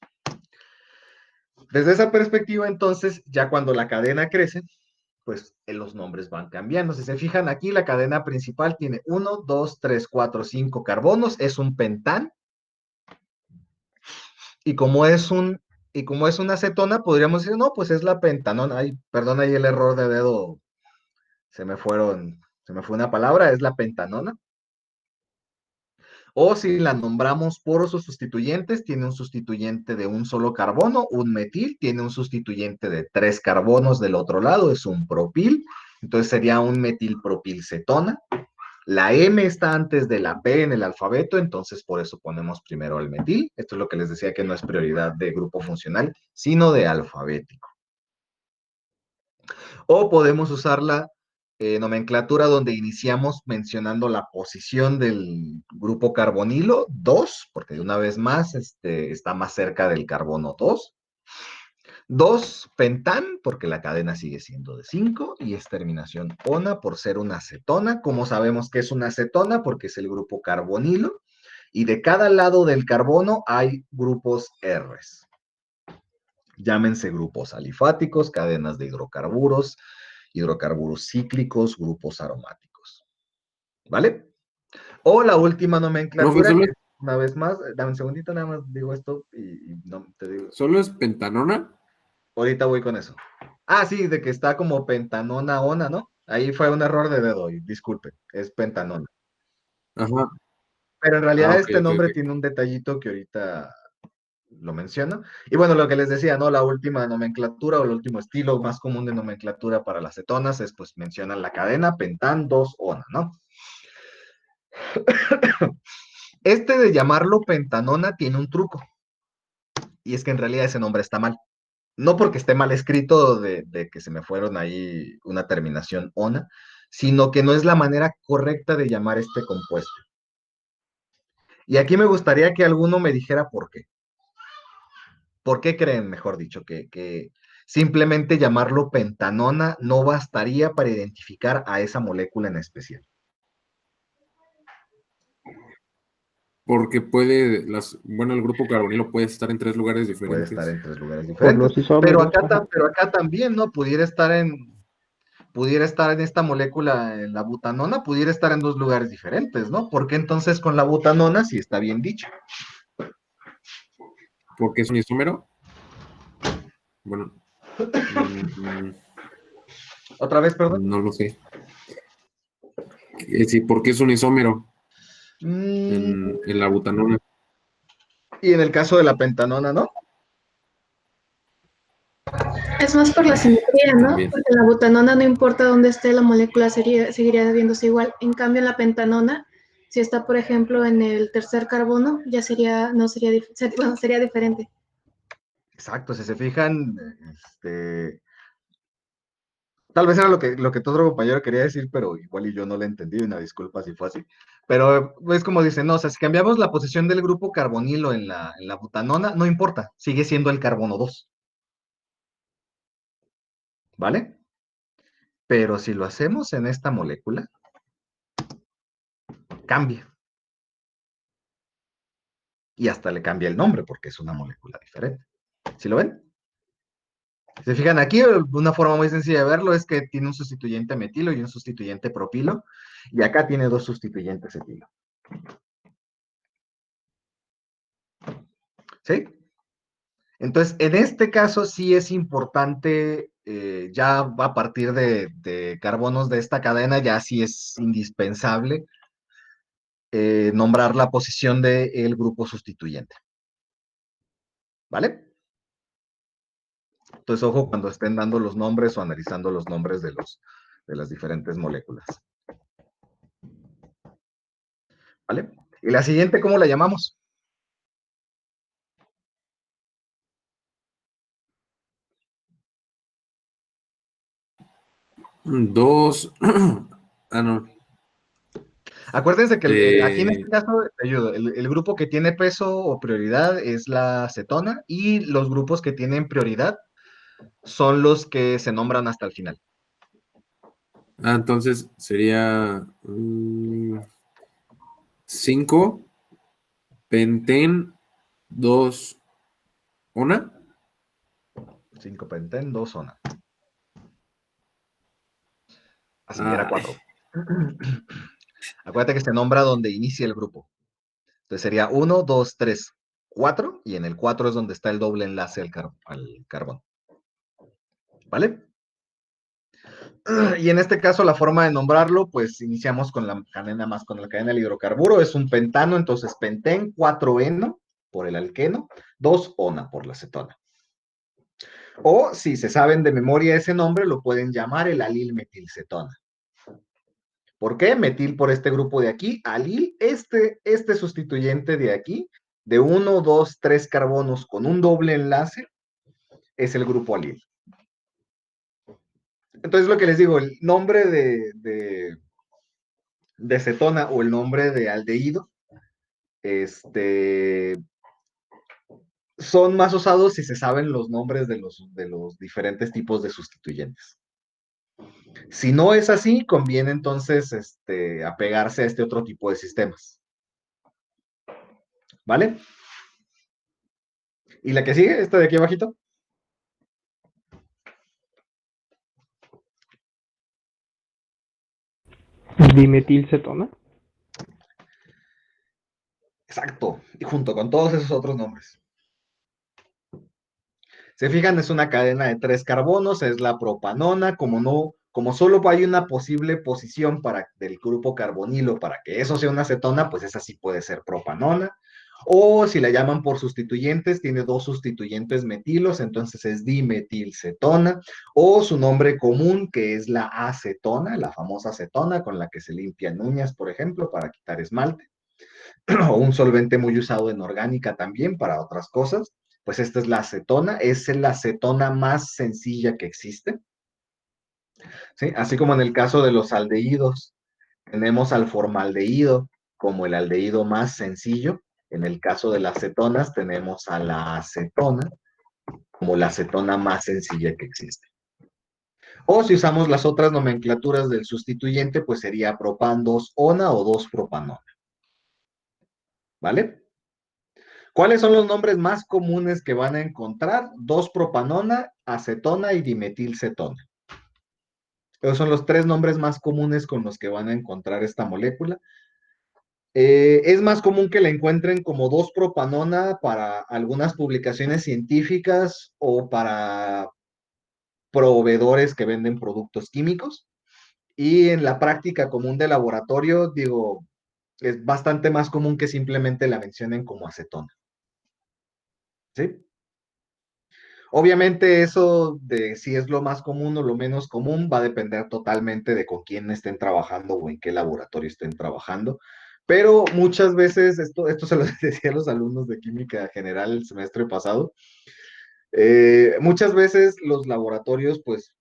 Desde esa perspectiva, entonces, ya cuando la cadena crece, pues los nombres van cambiando. Si se fijan aquí, la cadena principal tiene 1, 2, 3, 4, 5 carbonos, es un pentán. Y como es una acetona, podríamos decir, no, pues es la pentanona. Ay, perdón ahí el error de dedo, se me fue una palabra, es la pentanona. O si la nombramos por sus sustituyentes, tiene un sustituyente de un solo carbono, un metil, tiene un sustituyente de 3 carbonos del otro lado, es un propil, entonces sería un metilpropilcetona. La M está antes de la P en el alfabeto, entonces por eso ponemos primero el metil. Esto es lo que les decía que no es prioridad de grupo funcional, sino de alfabético. O podemos usar la nomenclatura donde iniciamos mencionando la posición del grupo carbonilo 2, porque de una vez más está más cerca del carbono 2. 2 pentán, porque la cadena sigue siendo de 5, y es terminación ona por ser una acetona. ¿Cómo sabemos que es una acetona? Porque es el grupo carbonilo, y de cada lado del carbono hay grupos Rs. Llámense grupos alifáticos, cadenas de hidrocarburos, hidrocarburos cíclicos, grupos aromáticos. ¿Vale? O la última Profe, nomenclatura, que una vez más, dame un segundito, nada más digo esto y no te digo. ¿solo es pentanona? Ahorita voy con eso. Ah, sí, de que está como pentanona ona, ¿no? Ahí fue un error de dedo, y disculpe, es pentanona. Ajá. Pero en Ah, realidad ok, este ok, nombre ok. tiene un detallito que ahorita lo menciono. Y bueno, lo que les decía, ¿no? La última nomenclatura o el último estilo más común de nomenclatura para las cetonas es, pues, mencionan la cadena pentán 2 ona, ¿no? Este de llamarlo pentanona tiene un truco, y es que en realidad ese nombre está mal. No porque esté mal escrito de que se me fueron ahí una terminación ona, sino que no es la manera correcta de llamar este compuesto. Y aquí me gustaría que alguno me dijera por qué. ¿Por qué creen, mejor dicho, que simplemente llamarlo pentanona no bastaría para identificar a esa molécula en especial? Porque bueno, el grupo carbonilo puede estar en 3 lugares Puede estar diferentes. en 3 lugares Por diferentes. los isómeros, ajá. Pero acá también, ¿no? Pudiera estar en esta molécula, en la butanona, pudiera estar en 2 lugares diferentes, ¿no? Porque entonces con la butanona sí está bien dicho. ¿Porque es un isómero? Bueno, mm, Otra vez, perdón. no lo sé. Sí, porque es un isómero Mm, en la butanona y en el caso de la pentanona, ¿no? Es más por la simetría, ¿no? también. Porque en la butanona no importa dónde esté la molécula, seguiría viéndose igual. En cambio, en la pentanona, si está, por ejemplo, en el tercer carbono, ya sería, no sería, bueno, sería diferente. Exacto, si se fijan, tal vez era lo que tu otro compañero quería decir, pero igual y yo no le entendí, una disculpa si fue así. Pero es como dicen, no, o sea, si cambiamos la posición del grupo carbonilo en la butanona, no importa, sigue siendo el carbono 2, ¿vale? Pero si lo hacemos en esta molécula, cambia. Y hasta le cambia el nombre porque es una molécula diferente. ¿Sí lo ven? Se fijan aquí, una forma muy sencilla de verlo es que tiene un sustituyente metilo y un sustituyente propilo, y acá tiene 2 sustituyentes etilo. ¿Sí? Entonces, en este caso sí es importante, ya a partir de carbonos de esta cadena, ya sí es indispensable nombrar la posición del grupo sustituyente. ¿Vale? Entonces, ojo cuando estén dando los nombres o analizando los nombres de las diferentes moléculas. ¿Vale? Y la siguiente, ¿cómo la llamamos? Dos. Ah, no. Acuérdense que aquí en Eh, este caso, te ayudo, el grupo que tiene peso o prioridad es la acetona y los grupos que tienen prioridad son los que se nombran hasta el final. entonces sería 5 penten 2 ona. 5-pentén, 2-ona. Así, era Ay, 4. Acuérdate que se nombra donde inicia el grupo. Entonces sería 1, 2, 3, 4, y en el 4 es donde está el doble enlace al carbón. ¿Vale? Y en este caso la forma de nombrarlo, pues iniciamos con la cadena del hidrocarburo, es un pentano, entonces pentén, 4-eno por el alqueno, 2-ona por la acetona. O si se saben de memoria ese nombre, lo pueden llamar el alil metilcetona. ¿Por qué? Metil por este grupo de aquí, alil, este sustituyente de aquí, de 1, 2, 3 carbonos con un doble enlace, es el grupo alil. Entonces lo que les digo, el nombre de cetona o el nombre de aldehído, son más usados si se saben los nombres de los diferentes tipos de sustituyentes. Si no es así, conviene entonces apegarse a este otro tipo de sistemas. ¿Vale? ¿Y la que sigue? Esta de aquí abajito. Dimetilcetona. Exacto. Y junto con todos esos otros nombres. Se fijan, es una cadena de 3 carbonos, es la propanona, como solo hay una posible posición del grupo carbonilo para que eso sea una acetona, pues esa sí puede ser propanona. O si la llaman por sustituyentes, tiene 2 sustituyentes metilos, entonces es dimetilcetona. O su nombre común, que es la acetona, la famosa acetona con la que se limpian uñas, por ejemplo, para quitar esmalte. O un solvente muy usado en orgánica también para otras cosas, pues esta es la acetona, es la acetona más sencilla que existe, ¿sí? Así como en el caso de los aldehídos, tenemos al formaldehído como el aldehído más sencillo, en el caso de las cetonas tenemos a la acetona como la acetona más sencilla que existe. O si usamos las otras nomenclaturas del sustituyente, pues sería propan 2-ona o 2-propanona. ¿Vale? ¿Cuáles son los nombres más comunes que van a encontrar? 2-propanona, acetona y dimetilcetona. Esos son los 3 nombres más comunes con los que van a encontrar esta molécula. Es más común que la encuentren como 2-propanona para algunas publicaciones científicas o para proveedores que venden productos químicos. Y en la práctica común de laboratorio, digo, es bastante más común que simplemente la mencionen como acetona. ¿Sí? Obviamente eso de si es lo más común o lo menos común va a depender totalmente de con quién estén trabajando o en qué laboratorio estén trabajando. Pero muchas veces, esto se lo decía a los alumnos de química general el semestre pasado, muchas veces los laboratorios, pues,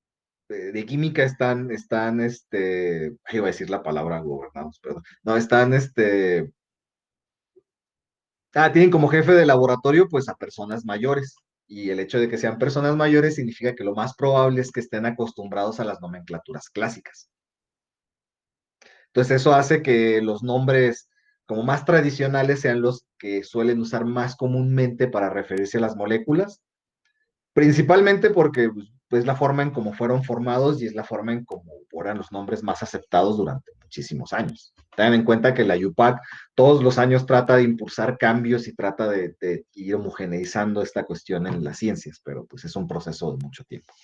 de química iba a decir la palabra gobernados, perdón, no, tienen como jefe de laboratorio pues a personas mayores. Y el hecho de que sean personas mayores significa que lo más probable es que estén acostumbrados a las nomenclaturas clásicas. Entonces eso hace que los nombres como más tradicionales sean los que suelen usar más comúnmente para referirse a las moléculas, principalmente porque pues, la forma en cómo fueron formados y es la forma en cómo eran los nombres más aceptados durante muchísimos años. Tengan en cuenta que la UPAC todos los años trata de impulsar cambios y trata de ir homogeneizando esta cuestión en las ciencias, pero pues es un proceso de mucho tiempo.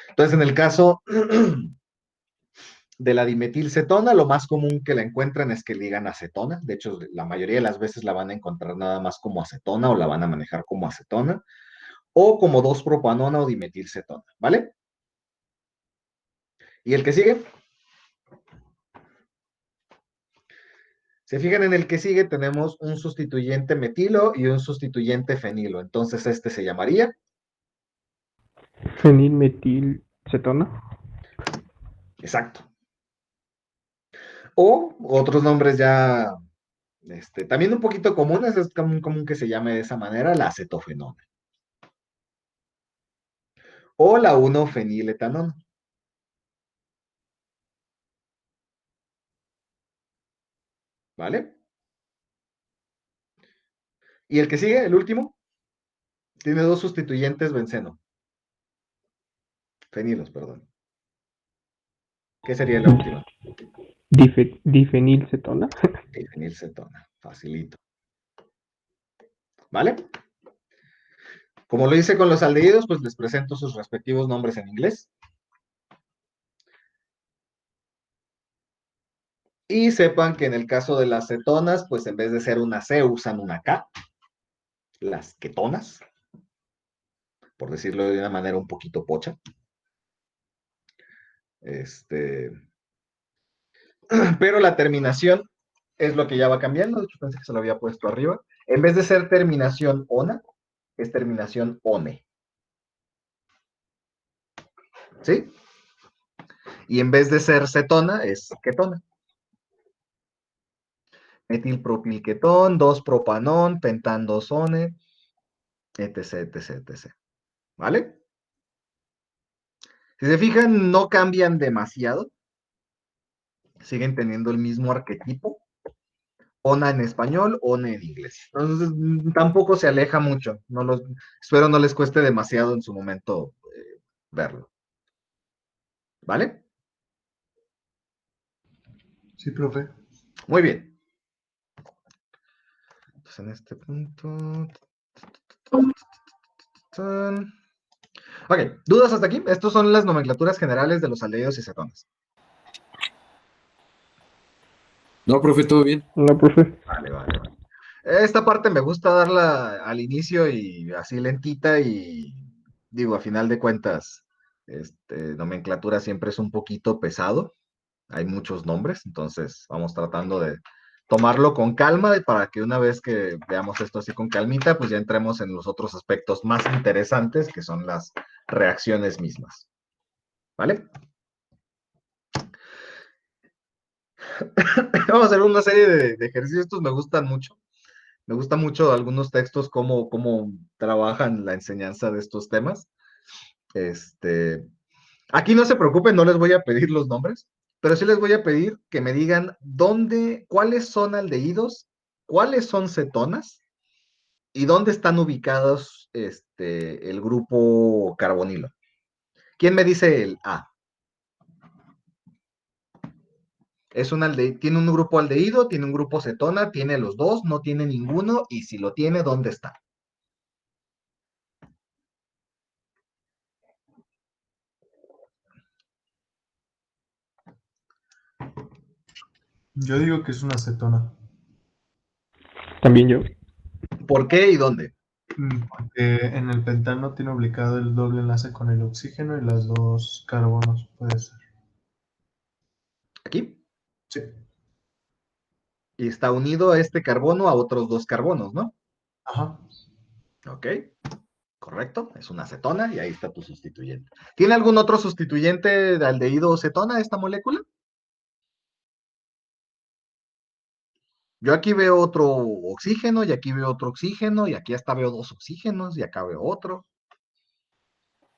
Entonces, en el caso de la dimetilcetona, lo más común que la encuentran es que le digan acetona. De hecho, la mayoría de las veces la van a encontrar nada más como acetona o la van a manejar como acetona o como 2-propanona o dimetilcetona, ¿vale? ¿Y el que sigue? Se fijan en el que sigue, tenemos un sustituyente metilo y un sustituyente fenilo. Entonces, este se llamaría Fenilmetilcetona. exacto. O otros nombres ya, también un poquito comunes, es común que se llame de esa manera, la acetofenona. O la 1-feniletanona. ¿Vale? Y el que sigue, el último, tiene dos sustituyentes benceno. Fenilos, perdón. ¿Qué sería la última? Difenilcetona. Fenilcetona. Facilito. ¿Vale? Como lo hice con los aldehídos, pues les presento sus respectivos nombres en inglés. Y sepan que en el caso de las cetonas, pues en vez de ser una C, usan una K. Las ketonas, por decirlo de una manera un poquito pocha. Pero la terminación es lo que ya va cambiando. De hecho, pensé que se lo había puesto arriba. En vez de ser terminación ona, es terminación one. ¿Sí? Y en vez de ser cetona, es ketona. Metilpropilketón, 2-propanón, pentandosone, etc, etc, etc. ¿Vale? Si se fijan, no cambian demasiado. Siguen teniendo el mismo arquetipo. ONA en español, ONE en inglés. Entonces, tampoco se aleja mucho. Espero no les cueste demasiado en su momento verlo. ¿Vale? Sí, profe. Muy bien. Entonces, en este punto... Ok, ¿dudas hasta aquí? Estas son las nomenclaturas generales de los aldehídos y cetonas. No, profe, todo bien. No, profe. Vale, vale, vale. Esta parte me gusta darla al inicio y así lentita y digo, a final de cuentas, nomenclatura siempre es un poquito pesado. Hay muchos nombres, entonces vamos tratando de tomarlo con calma y para que una vez que veamos esto así con calmita, pues ya entremos en los otros aspectos más interesantes que son las reacciones mismas. ¿Vale? Vamos a hacer una serie de ejercicios, estos me gustan mucho. Me gusta mucho algunos textos, cómo trabajan la enseñanza de estos temas. Aquí no se preocupen, no les voy a pedir los nombres, pero sí les voy a pedir que me digan cuáles son aldehídos, cuáles son cetonas y dónde están ubicados el grupo carbonilo. ¿Quién me dice el A? Tiene un grupo aldehído, tiene un grupo cetona, tiene los dos, no tiene ninguno, y si lo tiene, ¿dónde está? Yo digo que es una acetona. También yo. ¿Por qué y dónde? Porque en el pentano tiene ubicado el doble enlace con el oxígeno y las dos carbonos, puede ser. Aquí. Sí. Y está unido a este carbono a otros dos carbonos, ¿no? Ajá. Ok, correcto, es una cetona y ahí está tu sustituyente. ¿Tiene algún otro sustituyente de aldehído o cetona esta molécula? Yo aquí veo otro oxígeno y aquí veo otro oxígeno y aquí hasta veo dos oxígenos y acá veo otro.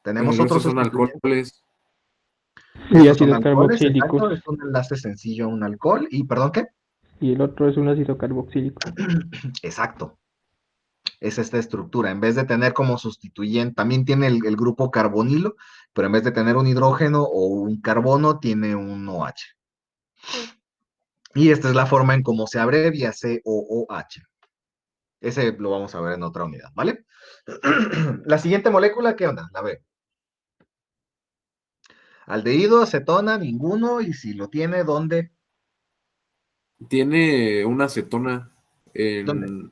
¿Tenemos Pero otro esos son sustituyente? alcoholes. Y Estos son ácidos alcoholes, carboxílicos. exacto, es un enlace sencillo a un alcohol. ¿Y perdón qué? Y el otro es un ácido carboxílico. Exacto. Es esta estructura. En vez de tener como sustituyente, también tiene el grupo carbonilo, pero en vez de tener un hidrógeno o un carbono, tiene un OH. Y esta es la forma en cómo se abrevia COOH. Ese lo vamos a ver en otra unidad, ¿vale? La siguiente molécula, ¿qué onda? La B. Aldehído, acetona, ninguno, y si lo tiene, ¿dónde? Tiene una acetona ¿Dónde?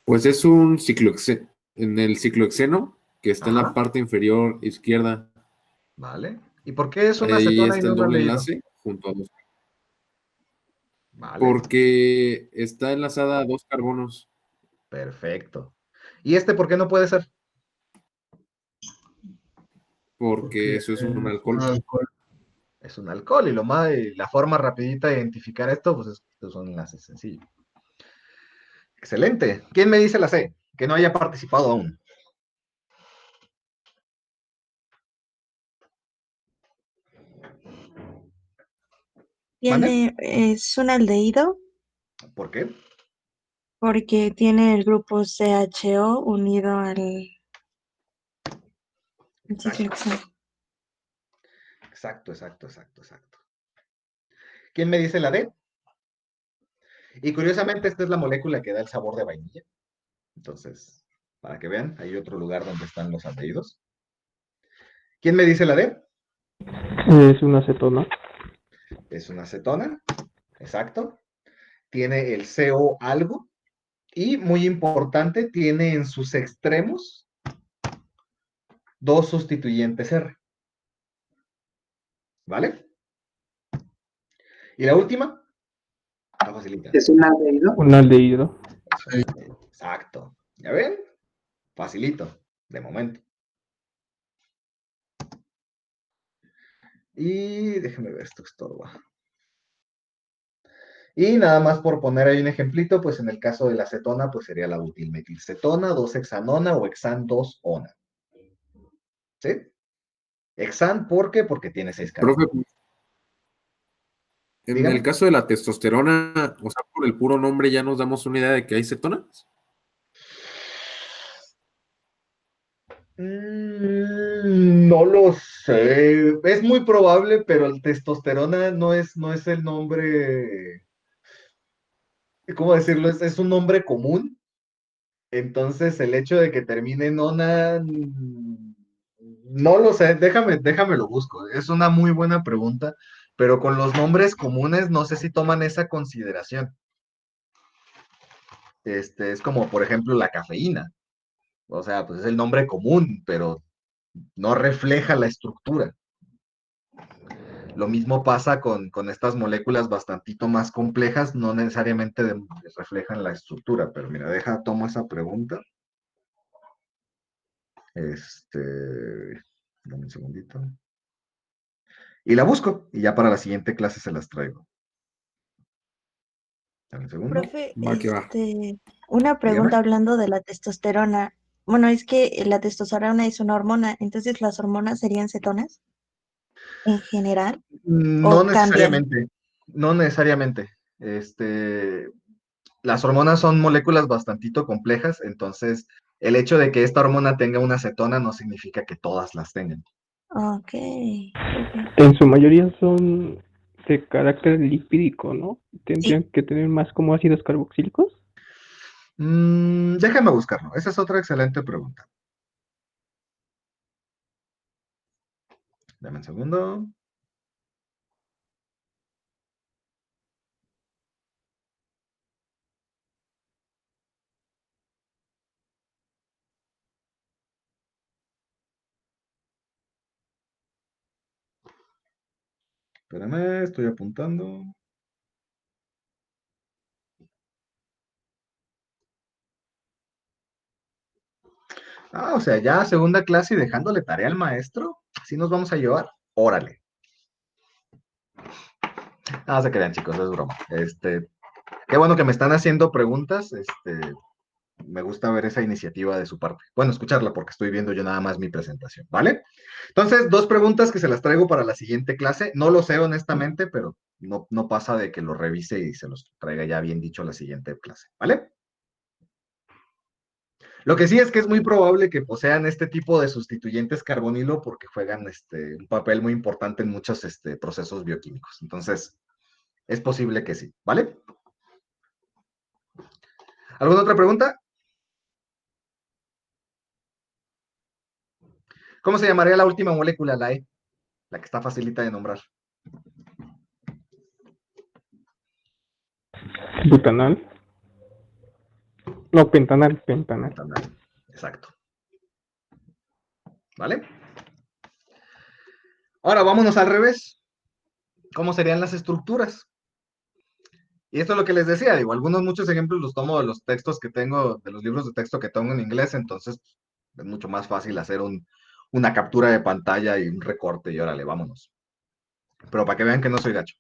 pues es un ciclohexeno, en el ciclohexeno, que está en la Ajá, parte inferior izquierda. ¿vale? ¿Y por qué es una Ahí acetona y está no el un doble aldehído? enlace junto a dos. ¿Vale? Porque está enlazada a dos carbonos. Perfecto. ¿Y por qué no puede ser? Porque Porque eso es un es alcohol. un alcohol. Es un alcohol y la forma rapidita de identificar esto, pues estos son enlaces sencillos. Excelente. ¿Quién me dice la C? Que no haya participado aún. ¿Mande? Es un aldehído ¿Por qué? porque tiene el grupo CHO unido al ciclohexano. Exacto. ¿Quién me dice la D? Y curiosamente, esta es la molécula que da el sabor de vainilla. Entonces, para que vean, hay otro lugar donde están los aldehídos. ¿Quién me dice la D? Es una acetona. Es una acetona. Exacto. Tiene el CO algo. Y muy importante, tiene en sus extremos dos sustituyentes R. ¿Vale? Y la última, está facilita. ¿Es un aldehído? Un aldehído. Exacto. ¿Ya ven? Facilito, de momento. Y déjenme ver, esto estorba. Y nada más por poner ahí un ejemplito, pues en el caso de la acetona, pues sería la butilmetilcetona, 2-hexanona o hexan 2-ona. ¿Sí? Hexan, ¿por qué? Porque tiene 6 Profe, carbonos. en Dígame. el caso de la testosterona, o sea, por el puro nombre ya nos damos una idea de que hay cetonas. No lo sé. Es muy probable, pero el testosterona no es el nombre, ¿cómo decirlo? Es un nombre común. Entonces, el hecho de que termine en ona, no lo sé. Déjame lo busco. Es una muy buena pregunta, pero con los nombres comunes no sé si toman esa consideración. Es como, por ejemplo, la cafeína. O sea, pues es el nombre común, pero no refleja la estructura. Lo mismo pasa con estas moléculas bastantito más complejas, no necesariamente reflejan la estructura, pero mira, tomo esa pregunta. Dame un segundito. Y la busco, y ya para la siguiente clase se las traigo. Dame un segundo. Profe, Va que va. una pregunta Dígame. hablando de la testosterona. Bueno, es que la testosterona es una hormona, entonces las hormonas serían cetonas en general No o cambian. necesariamente, no necesariamente. Las hormonas son moléculas bastantito complejas, entonces el hecho de que esta hormona tenga una cetona no significa que todas las tengan. Ok. En su mayoría son de carácter lipídico, ¿no? Sí, Tendrían que tener más como ácidos carboxílicos. Déjame buscarlo. Esa es otra excelente pregunta. Dame un segundo. Espérame, estoy apuntando. O sea, ya segunda clase y dejándole tarea al maestro. ¿Así nos vamos a llevar? Órale. No se crean, chicos, es broma. Qué bueno que me están haciendo preguntas. Me gusta ver esa iniciativa de su parte. Bueno, escucharla porque estoy viendo yo nada más mi presentación, ¿vale? Entonces, dos preguntas que se las traigo para la siguiente clase. No lo sé honestamente, pero no pasa de que lo revise y se los traiga ya bien dicho a la siguiente clase, ¿vale? Lo que sí es que es muy probable que posean este tipo de sustituyentes carbonilo porque juegan un papel muy importante en muchos procesos bioquímicos. Entonces, es posible que sí, ¿vale? ¿Alguna otra pregunta? ¿Cómo se llamaría la última molécula, la E? La que está facilita de nombrar. Butanal. No, pentanal. Exacto. ¿Vale? Ahora vámonos al revés. ¿Cómo serían las estructuras? Y esto es lo que les decía, digo, muchos ejemplos los tomo de los textos que tengo, de los libros de texto que tengo en inglés, entonces es mucho más fácil hacer una captura de pantalla y un recorte y órale, vámonos. pero para que vean que no soy gacho.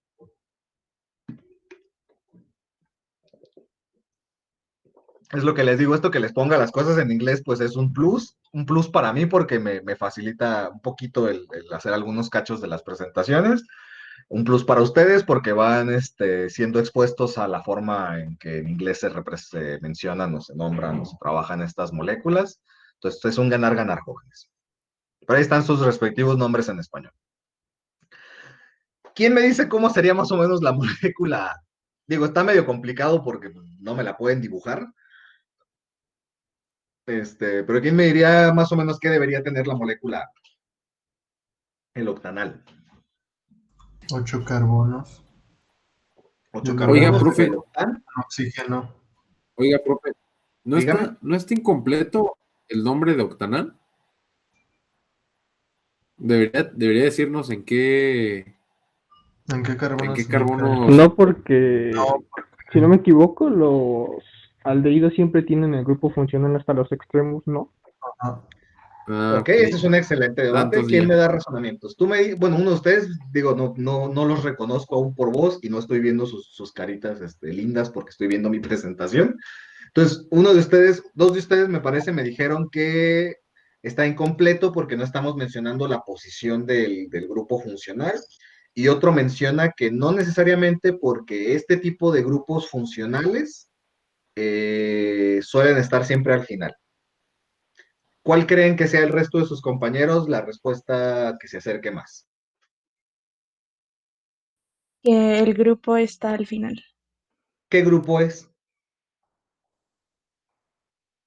Es lo que les digo, esto que les ponga las cosas en inglés, pues es un plus para mí porque me facilita un poquito el hacer algunos cachos de las presentaciones, un plus para ustedes porque van siendo expuestos a la forma en que en inglés se mencionan o se nombran o se trabajan estas moléculas. Entonces es un ganar-ganar, jóvenes. Pero ahí están sus respectivos nombres en español. ¿Quién me dice cómo sería más o menos la molécula? Digo, está medio complicado porque no me la pueden dibujar. Pero ¿quién me diría más o menos qué debería tener la molécula? El octanal. 8 carbonos. 8 Oiga, carbonos profe. del octan. Oxígeno. Oiga, profe, Dígame. ¿no está incompleto el nombre de octanal? Debería decirnos ¿En qué en carbonos qué se carbono. No, porque, No, si no me equivoco, los aldehídos siempre tienen el grupo funcional hasta los extremos, ¿no? Ajá. Ah, Ok, ese es un excelente debate. Tantos ¿Quién días. me da razonamientos? Bueno, uno de ustedes, digo, no los reconozco aún por voz y no estoy viendo sus caritas lindas porque estoy viendo mi presentación. Entonces, dos de ustedes me parece me dijeron que está incompleto porque no estamos mencionando la posición del grupo funcional y otro menciona que no necesariamente porque este tipo de grupos funcionales suelen estar siempre al final. ¿Cuál creen que sea el resto de sus compañeros la respuesta que se acerque más? Que el grupo está al final. ¿Qué grupo es?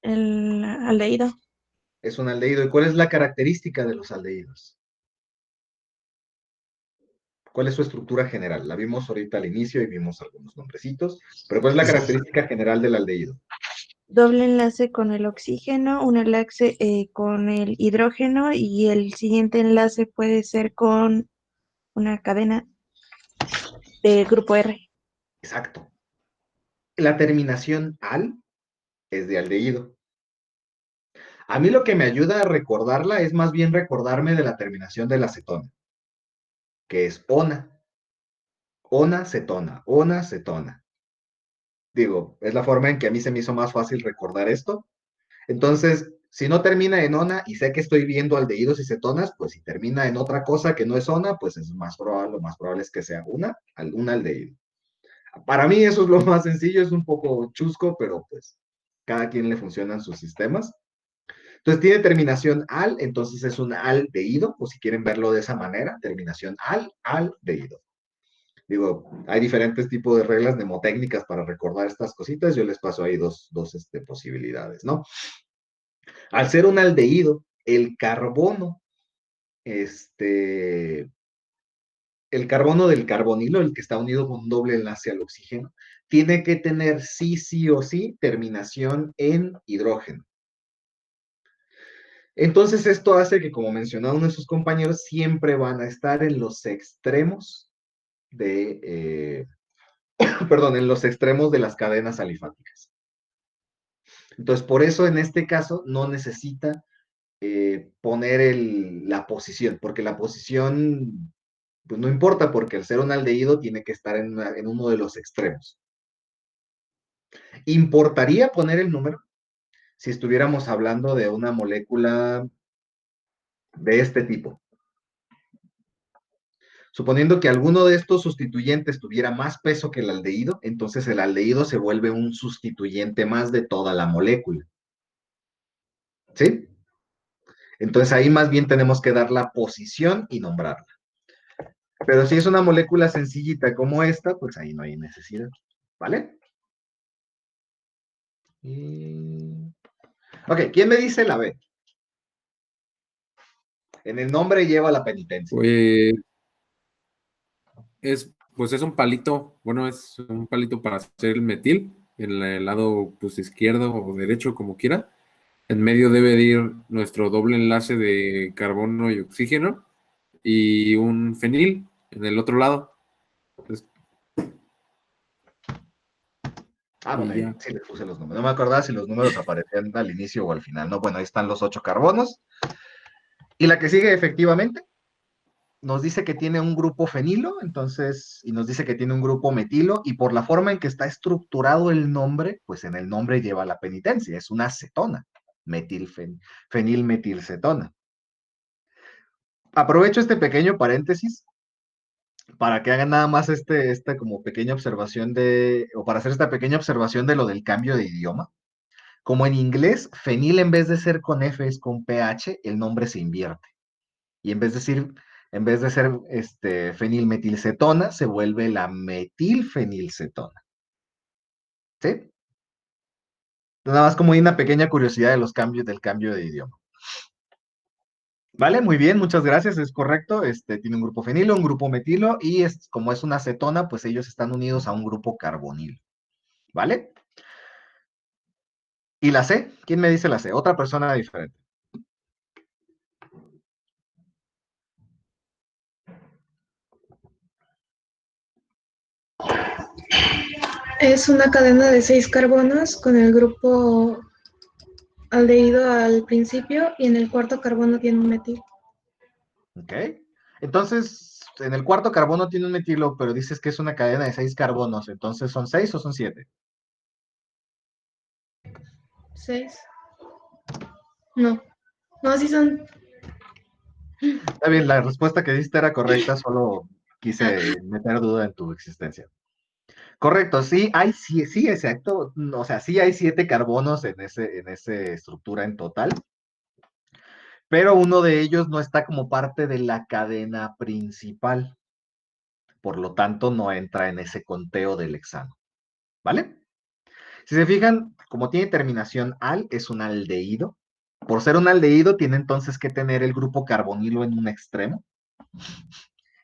El aldehído. Es un aldehído. ¿Y cuál es la característica de los aldehídos? ¿Cuál es su estructura general? La vimos ahorita al inicio y vimos algunos nombrecitos, pero ¿cuál es la característica general del aldehído? Doble enlace con el oxígeno, un enlace con el hidrógeno y el siguiente enlace puede ser con una cadena de grupo R. Exacto. La terminación al es de aldehído. A mí lo que me ayuda a recordarla es más bien recordarme de la terminación de la acetona, que es ona. Ona, cetona, ona, cetona. Digo, es la forma en que a mí se me hizo más fácil recordar esto. Entonces, si no termina en ona y sé que estoy viendo aldehídos y cetonas, pues si termina en otra cosa que no es ona, pues es más probable, lo más probable es que sea un aldehído. Para mí eso es lo más sencillo, es un poco chusco, pero pues cada quien le funcionan sus sistemas. Entonces tiene terminación al, entonces es un aldehído, o si quieren verlo de esa manera, terminación aldehído. Digo, hay diferentes tipos de reglas mnemotécnicas para recordar estas cositas, yo les paso ahí dos posibilidades, ¿no? Al ser un aldehído, el carbono, el carbono del carbonilo, el que está unido con un doble enlace al oxígeno, tiene que tener sí o sí terminación en hidrógeno. Entonces esto hace que, como mencionaba uno de sus compañeros, siempre van a estar en los extremos en los extremos de las cadenas alifáticas. Entonces, por eso en este caso no necesita poner la posición, porque la posición pues no importa, porque al ser un aldehído tiene que estar en uno de los extremos. ¿Importaría poner el número si estuviéramos hablando de una molécula de este tipo? Suponiendo que alguno de estos sustituyentes tuviera más peso que el aldehído, entonces el aldehído se vuelve un sustituyente más de toda la molécula. ¿Sí? Entonces ahí más bien tenemos que dar la posición y nombrarla. Pero si es una molécula sencillita como esta, pues ahí no hay necesidad. ¿Vale? Ok, ¿quién me dice la B? En el nombre lleva la penitencia. Pues es un palito, bueno, es un palito para hacer el metil, en el lado pues izquierdo o derecho, como quiera. En medio debe de ir nuestro doble enlace de carbono y oxígeno y un fenil en el otro lado. Entonces, Bueno, y ahí ya. sí les puse los números. No me acordaba si los números aparecían al inicio o al final. No, bueno, ahí están los 8 carbonos. ¿Y la que sigue efectivamente? nos dice que tiene un grupo fenilo, entonces, y nos dice que tiene un grupo metilo, y por la forma en que está estructurado el nombre, pues en el nombre lleva la penitencia, es una cetona, fenilmetilcetona. Aprovecho este pequeño paréntesis para que hagan nada más esta como pequeña observación o para hacer esta pequeña observación de lo del cambio de idioma. Como en inglés, fenil en vez de ser con F es con PH, el nombre se invierte. Y en vez de ser fenilmetilcetona, se vuelve la metilfenilcetona. ¿Sí? Nada más como una pequeña curiosidad de los cambios del cambio de idioma. Vale, muy bien, muchas gracias, es correcto. Tiene un grupo fenilo, un grupo metilo, y como es una cetona, pues ellos están unidos a un grupo carbonilo. ¿Vale? ¿Y la C? ¿Quién me dice la C? Otra persona diferente. Es una cadena de 6 carbonos con el grupo aldehído al principio y en el cuarto carbono tiene un metil. ¿Ok? Entonces, en el cuarto carbono tiene un metilo, pero dices que es una cadena de 6 carbonos. Entonces, ¿son 6 o son 7? 6. No. No, sí son. Está bien, la respuesta que diste era correcta, solo Ah, quise meter duda en tu existencia. Correcto, sí, exacto. O sea, sí hay 7 carbonos en esa estructura en total, pero uno de ellos no está como parte de la cadena principal, por lo tanto no entra en ese conteo del hexano, ¿vale? Si se fijan, como tiene terminación al, es un aldehído. Por ser un aldehído, tiene entonces que tener el grupo carbonilo en un extremo.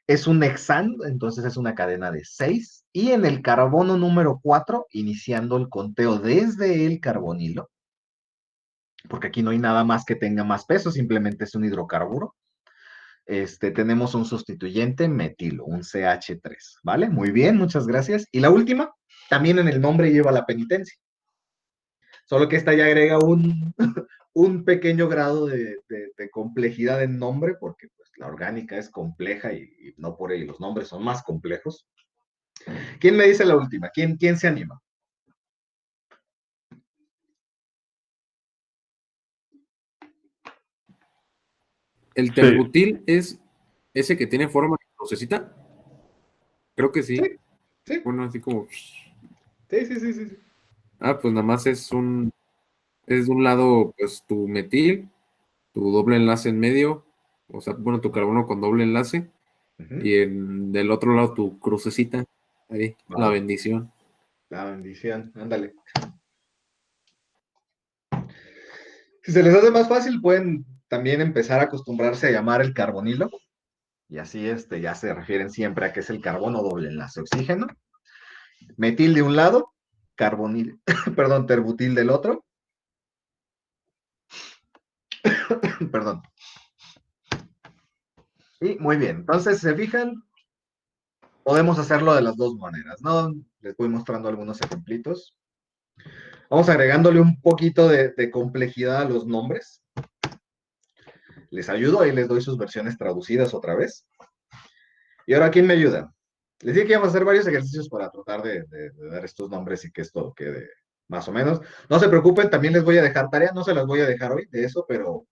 Es un hexano, entonces es una cadena de 6. Y en el carbono número 4, iniciando el conteo desde el carbonilo, porque aquí no hay nada más que tenga más peso, simplemente es un hidrocarburo. Tenemos un sustituyente metilo, un CH3, ¿vale? Muy bien, muchas gracias. Y la última, también en el nombre lleva la penitencia. Solo que esta ya agrega un pequeño grado de complejidad en nombre, porque pues, la orgánica es compleja y no por ello los nombres son más complejos. ¿Quién me dice la última? ¿Quién se anima? ¿El Sí. terbutil es ese que tiene forma de crucecita? Creo que Sí, sí. sí, Bueno, así como. sí. Ah, pues nada más es de un lado, pues tu metil, tu doble enlace en medio, o sea, bueno, tu carbono con doble enlace, Ujú. y del otro lado tu crucecita, ahí, la Va, bendición. la bendición, ándale. Si se les hace más fácil, pueden también empezar a acostumbrarse a llamar el carbonilo, y así ya se refieren siempre a que es el carbono doble enlace oxígeno. Metil de un lado, carbonil, perdón, terbutil del otro, perdón. Y muy bien, entonces, si se fijan, podemos hacerlo de las dos maneras, ¿no? Les voy mostrando algunos ejemplitos. Vamos agregándole un poquito de complejidad a los nombres. Les ayudo, ahí les doy sus versiones traducidas otra vez. Y ahora, ¿quién me ayuda? Les dije que íbamos a hacer varios ejercicios para tratar de dar estos nombres y que esto quede más o menos. No se preocupen, también les voy a dejar tarea, no se las voy a dejar hoy de eso, pero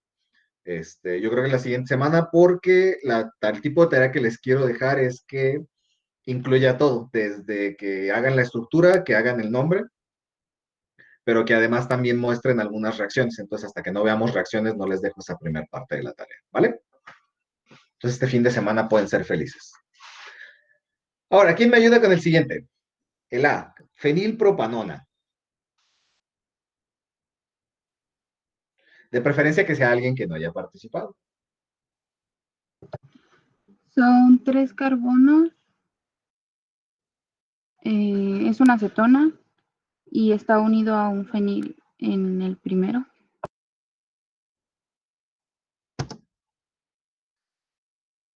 yo creo que la siguiente semana, porque el tipo de tarea que les quiero dejar es que incluya todo, desde que hagan la estructura, que hagan el nombre, pero que además también muestren algunas reacciones. Entonces, hasta que no veamos reacciones, no les dejo esa primera parte de la tarea, ¿vale? Entonces, este fin de semana pueden ser felices. Ahora, ¿quién me ayuda con el siguiente? El A, fenilpropanona. De preferencia que sea alguien que no haya participado. Son 3 carbonos, es una acetona y está unido a un fenil en el primero.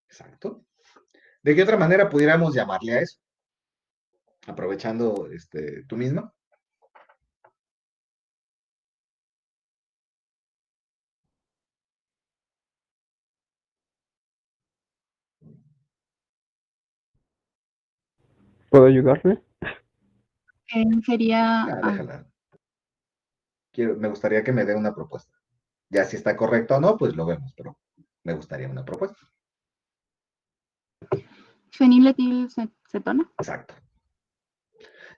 Exacto. ¿De qué otra manera pudiéramos llamarle a eso? Aprovechando tú misma. ¿Puedo ayudarle? Sería, Déjala. Me gustaría que me dé una propuesta. Ya si está correcto o no, pues lo vemos, pero me gustaría una propuesta. feniletilcetona. Exacto.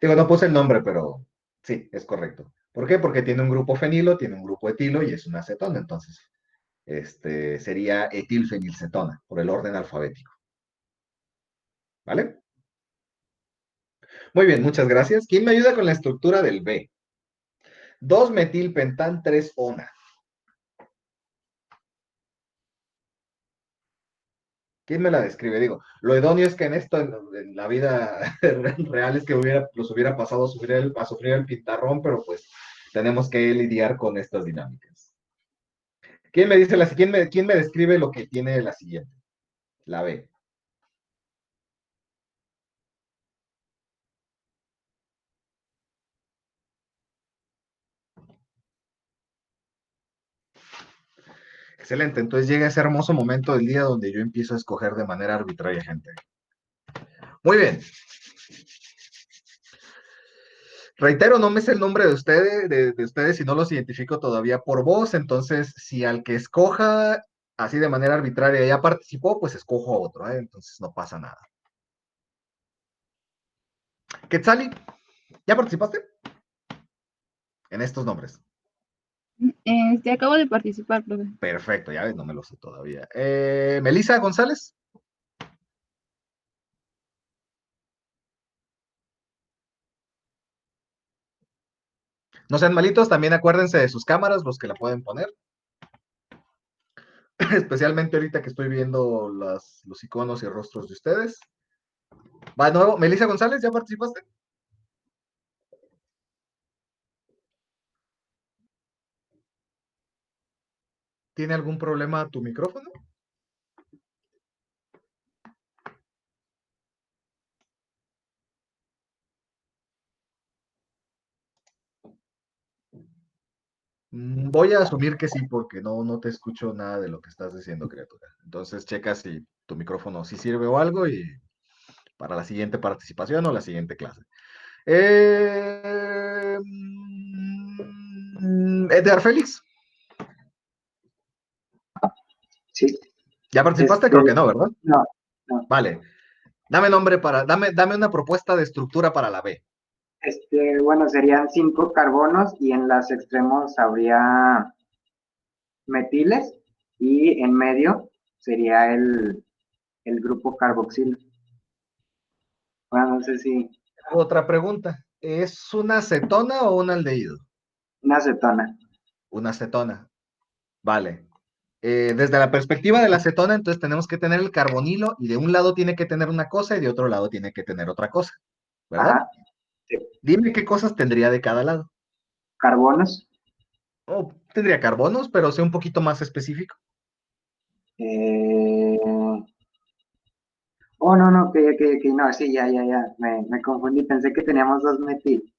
Digo, no puse el nombre, pero sí, es correcto. ¿Por qué? Porque tiene un grupo fenilo, tiene un grupo etilo y es una acetona. Entonces, sería etilfenilcetona, por el orden alfabético. ¿Vale? Muy bien, muchas gracias. ¿Quién me ayuda con la estructura del B? 2-metilpentan 3-ona. ¿Quién me la describe? Digo, lo idóneo es que en esto, en la vida real, es que los hubiera pasado a sufrir el pintarrón, pero pues tenemos que lidiar con estas dinámicas. ¿Quién me describe lo que tiene la siguiente? La B. Excelente, entonces llega ese hermoso momento del día donde yo empiezo a escoger de manera arbitraria gente. Muy bien. Reitero, no me sé el nombre de ustedes y no los identifico todavía por voz, entonces si al que escoja así de manera arbitraria ya participó, pues escojo a otro, ¿eh? Entonces no pasa nada. Quetzali, ¿ya participaste? En estos nombres. Acabo de participar, profe. Perfecto, ya ves, no me lo sé todavía. Melissa González. No sean malitos, también acuérdense de sus cámaras, los que la pueden poner. Especialmente ahorita que estoy viendo los iconos y rostros de ustedes. Va de nuevo, Melissa González, ¿ya participaste? ¿Tiene algún problema tu micrófono? Voy a asumir que sí, porque no te escucho nada de lo que estás diciendo, criatura. Entonces checa si tu micrófono sí sirve o algo y para la siguiente participación o la siguiente clase. Edgar Félix, Sí, ¿ya participaste? este, Creo que no, ¿verdad? no, no. Vale. Dame una propuesta de estructura para la B. Bueno, serían 5 carbonos y en los extremos habría metiles y en medio sería el grupo carboxilo. Bueno, no sé si Otra pregunta. ¿Es una acetona o un aldehído? una acetona. Una acetona. Vale. Desde la perspectiva de la acetona, entonces tenemos que tener el carbonilo y de un lado tiene que tener una cosa y de otro lado tiene que tener otra cosa, ¿verdad? Ajá, sí. Dime qué cosas tendría de cada lado. Carbonos. Oh, tendría carbonos, pero sea un poquito más específico. eh, Oh, no, que no, sí, ya. Me confundí, pensé que teníamos 2 metil.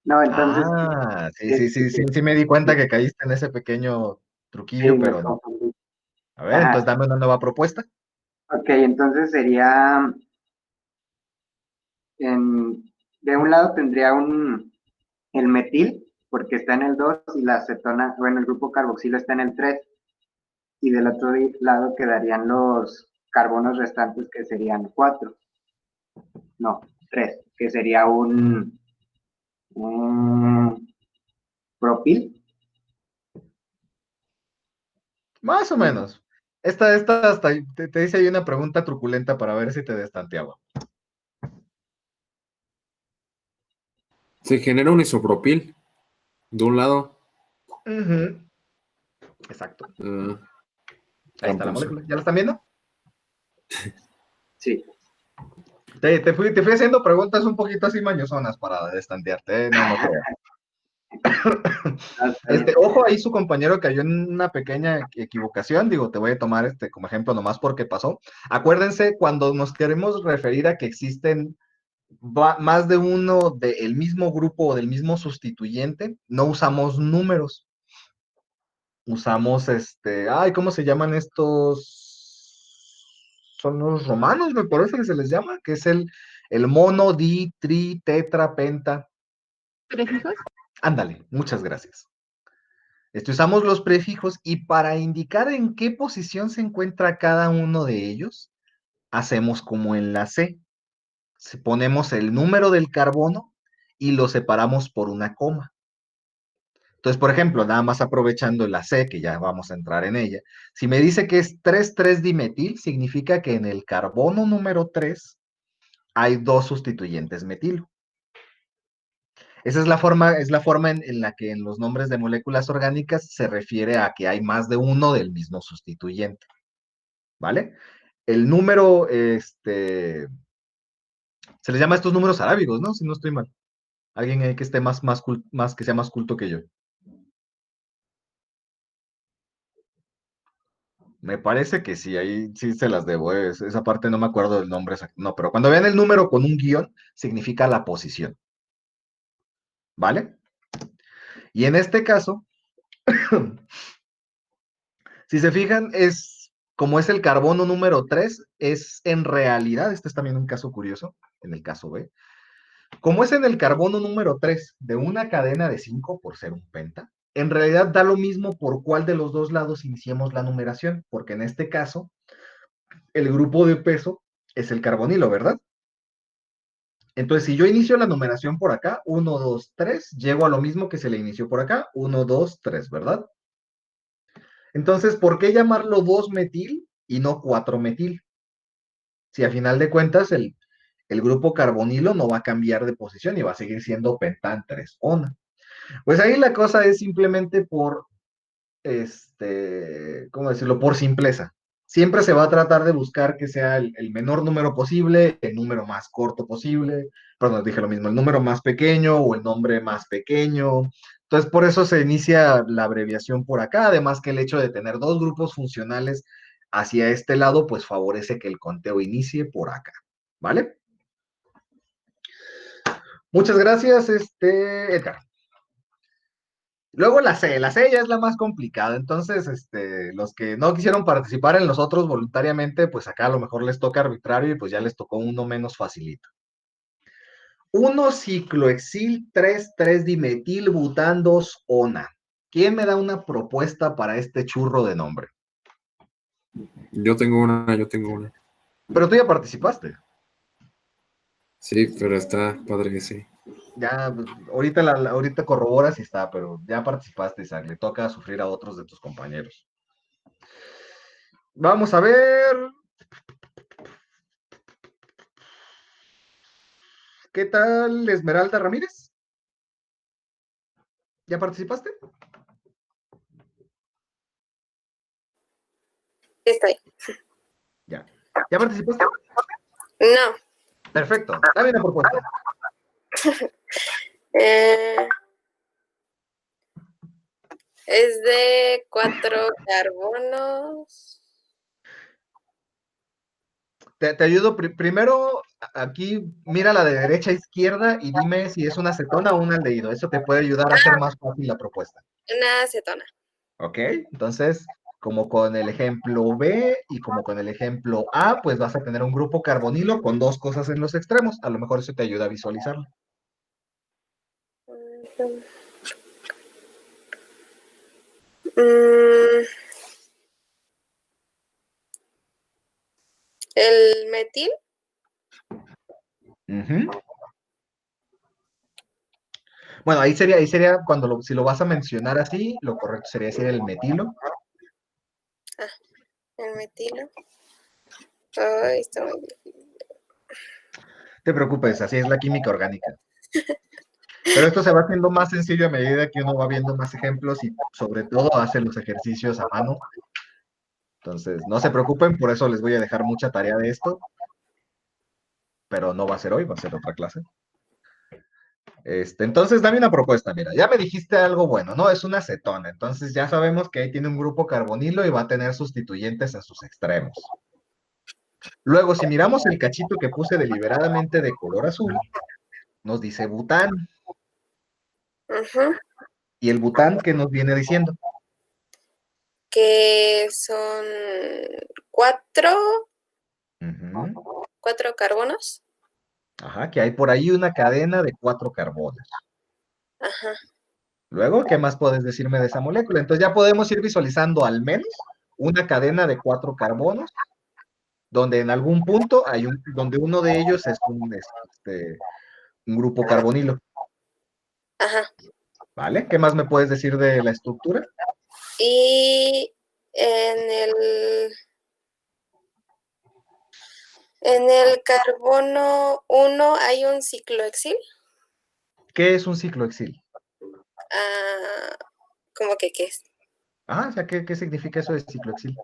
No, entonces, Sí, me di cuenta que caíste en ese pequeño sí, truquillo, me pero no. confundí. A ver, entonces Ajá. dame una nueva propuesta. Ok, entonces sería, de un lado tendría el metil, porque está en el 2 y la acetona, bueno, el grupo carboxilo está en el 3 y del otro lado quedarían los carbonos restantes que serían 4, no, 3, que sería un propil. Más o menos. Esta hasta te dice ahí una pregunta truculenta para ver si te destanteaba. Se genera un isopropil de un lado. Ujú. Exacto. Ahí está la Tramposo. molécula. ¿Ya la están viendo? Sí. Te fui haciendo preguntas un poquito así mañosonas para destantearte, ¿eh? No creas. Ojo, ahí su compañero cayó en una pequeña equivocación, digo, te voy a tomar como ejemplo nomás porque pasó. Acuérdense, cuando nos queremos referir a que existen más de uno del mismo grupo o del mismo sustituyente, no usamos números. Usamos, ¿cómo se llaman estos? son los romanos, me parece que se les llama, que es el mono, di, tri, tetra, penta. ¿Prefijos? Ándale, muchas gracias. Usamos los prefijos y para indicar en qué posición se encuentra cada uno de ellos, hacemos como en la C. Ponemos el número del carbono y lo separamos por una coma. Entonces, por ejemplo, nada más aprovechando la C, que ya vamos a entrar en ella, si me dice que es 3,3-dimetil, significa que en el carbono número 3 hay dos sustituyentes metilo. Esa es la forma en la que en los nombres de moléculas orgánicas se refiere a que hay más de uno del mismo sustituyente. ¿Vale? El número, se les llama a estos números arábigos, ¿no? Si no estoy mal. Alguien ahí que esté que sea más culto que yo. Me parece que sí, ahí sí se las debo. Esa parte no me acuerdo del nombre exacto. No, pero cuando vean el número con un guión, significa la posición. ¿Vale? Y en este caso, si se fijan, como es el carbono número 3, es en realidad, este es también un caso curioso, en el caso B, como es en el carbono número 3 de una cadena de 5 por ser un penta, en realidad da lo mismo por cuál de los dos lados iniciemos la numeración, porque en este caso, el grupo de peso es el carbonilo, ¿verdad? Entonces, si yo inicio la numeración por acá, 1, 2, 3, llego a lo mismo que se le inició por acá, 1, 2, 3, ¿verdad? Entonces, ¿por qué llamarlo 2-metil y no 4-metil? Si a final de cuentas el grupo carbonilo no va a cambiar de posición y va a seguir siendo pentán 3-ona. Pues ahí la cosa es simplemente por, ¿cómo decirlo? Por simpleza. Siempre se va a tratar de buscar que sea el menor número posible, el número más corto posible, perdón, dije lo mismo, el número más pequeño o el nombre más pequeño. Entonces, por eso se inicia la abreviación por acá, además que el hecho de tener dos grupos funcionales hacia este lado, pues favorece que el conteo inicie por acá, ¿vale? Muchas gracias, Edgar. Luego la C ya es la más complicada, entonces, los que no quisieron participar en los otros voluntariamente, pues acá a lo mejor les toca arbitrario y pues ya les tocó uno menos facilito. 1-ciclohexil 3,3-dimetil bután 2-ona. ¿Quién me da una propuesta para este churro de nombre? Yo tengo una. Pero tú ya participaste. Sí, pero está padre ese. Ya, pues, ahorita corroboras si está, pero ya participaste, Isaac. Le toca sufrir a otros de tus compañeros. Vamos a ver. ¿Qué tal, Esmeralda Ramírez? ¿Ya participaste? Estoy. Ya. ¿Ya participaste? No. Perfecto. Dame una propuesta. Es de 4 carbonos. Te ayudo. Primero, aquí mira la de derecha a izquierda y dime si es una acetona o un aldehído. Eso te puede ayudar a hacer más fácil la propuesta. Una acetona. ¿Ok? Entonces, como con el ejemplo B y como con el ejemplo A, pues vas a tener un grupo carbonilo con dos cosas en los extremos. A lo mejor eso te ayuda a visualizarlo. El metil. Bueno, ahí sería cuando si lo vas a mencionar así, lo correcto sería decir el metilo. El metilo. Ay, está muy difícil. Te preocupes, así es la química orgánica. Pero esto se va haciendo más sencillo a medida que uno va viendo más ejemplos y sobre todo hace los ejercicios a mano. Entonces, no se preocupen, por eso les voy a dejar mucha tarea de esto. Pero no va a ser hoy, va a ser otra clase. Entonces, dame una propuesta, mira, ya me dijiste algo bueno, ¿no? Es una acetona, entonces ya sabemos que ahí tiene un grupo carbonilo y va a tener sustituyentes a sus extremos. Luego, si miramos el cachito que puse deliberadamente de color azul, nos dice bután. ¿Y el bután qué nos viene diciendo? Que son 4 Ujú. 4 carbonos. Ajá, que hay por ahí una cadena de 4 carbonos. Ajá. Luego, ¿qué más puedes decirme de esa molécula? Entonces ya podemos ir visualizando al menos una cadena de 4 carbonos, donde en algún punto donde uno de ellos es un grupo carbonilo. Ajá. ¿Vale? ¿Qué más me puedes decir de la estructura? Y en el carbono 1 hay un ciclohexil. ¿Qué es un ciclohexil? ¿Cómo que qué es? Ah, o sea, ¿qué significa eso de ciclohexil?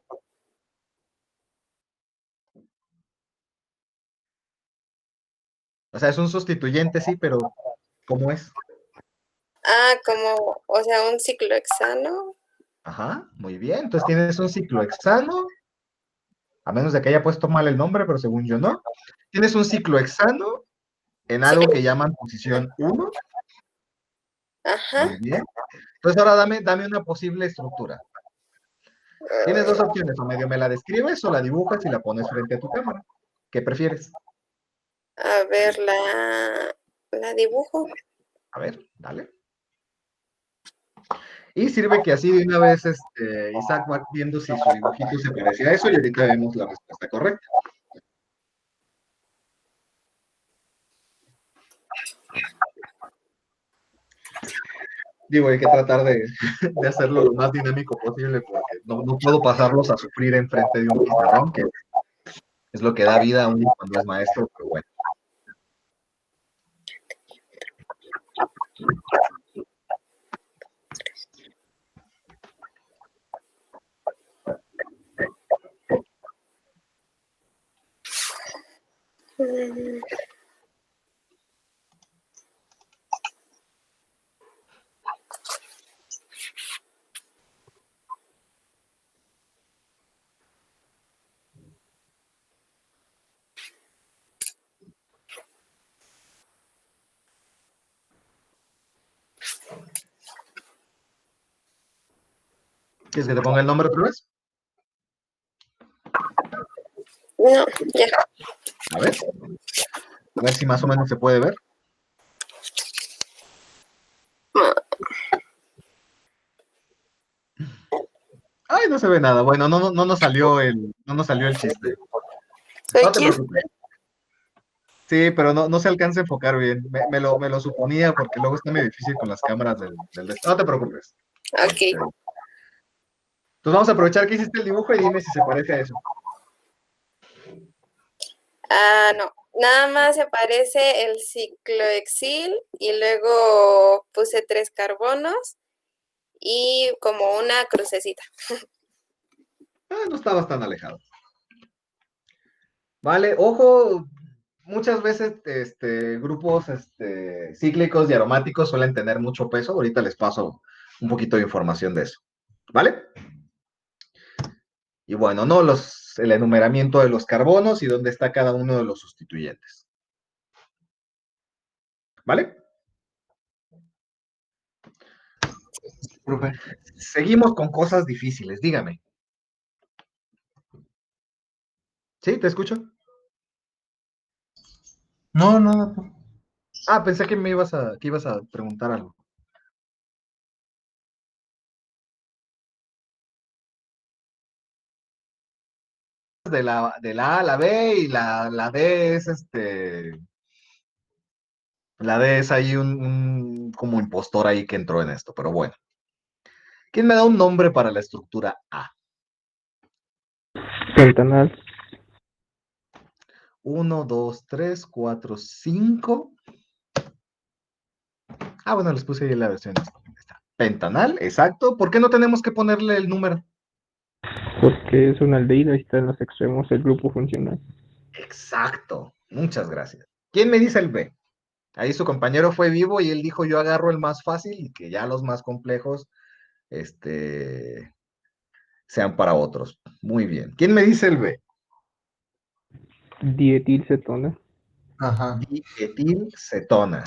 O sea, es un sustituyente, sí, pero ¿cómo es? O sea, un ciclohexano. Ajá, muy bien. Entonces tienes un ciclohexano, a menos de que haya puesto mal el nombre, pero según yo no. Tienes un ciclohexano en algo que llaman posición 1. Ajá. Muy bien. Entonces ahora dame una posible estructura. Tienes dos opciones, o medio me la describes o la dibujas y la pones frente a tu cámara. ¿Qué prefieres? A ver, la dibujo. A ver, dale. Y sirve que así de una vez Isaac va viendo si su dibujito se parece a eso y ahorita vemos la respuesta correcta. Digo, hay que tratar de hacerlo lo más dinámico posible porque no puedo pasarlos a sufrir enfrente de un pizarrón, que es lo que da vida a uno cuando es maestro, pero bueno. ¿Quieres que te ponga el nombre otra vez? No, ya. A ver si más o menos se puede ver. Ay, no se ve nada. Bueno, no nos salió el chiste. ¿Soy No te quién? preocupes. Sí, pero no se alcanza a enfocar bien. Me lo suponía porque luego está muy difícil con las cámaras No te preocupes. Ok. Entonces vamos a aprovechar que hiciste el dibujo y dime si se parece a eso. No. Nada más se parece el ciclohexil y luego puse 3 carbonos y como una crucecita. No estabas tan alejado. Vale, ojo, muchas veces grupos cíclicos y aromáticos suelen tener mucho peso. Ahorita les paso un poquito de información de eso. ¿Vale? Y bueno, no el enumeramiento de los carbonos y dónde está cada uno de los sustituyentes. ¿Vale? Profe. Seguimos con cosas difíciles, dígame. ¿Sí? ¿Te escucho? No, nada, profe. Pensé que que ibas a preguntar algo. De la A a la B y la D es La D es ahí un como impostor ahí que entró en esto, pero bueno. ¿Quién me da un nombre para la estructura A? Pentanal. 1, 2, 3, 4, 5. Bueno, les puse ahí la versión. Está. Pentanal, exacto. ¿Por qué no tenemos que ponerle el número? Porque es un aldehído y está en los extremos del grupo funcional. Exacto. Muchas gracias. ¿Quién me dice el B? Ahí su compañero fue vivo y él dijo, yo agarro el más fácil y que ya los más complejos sean para otros. Muy bien. ¿Quién me dice el B? Dietilcetona. Ajá. Dietilcetona.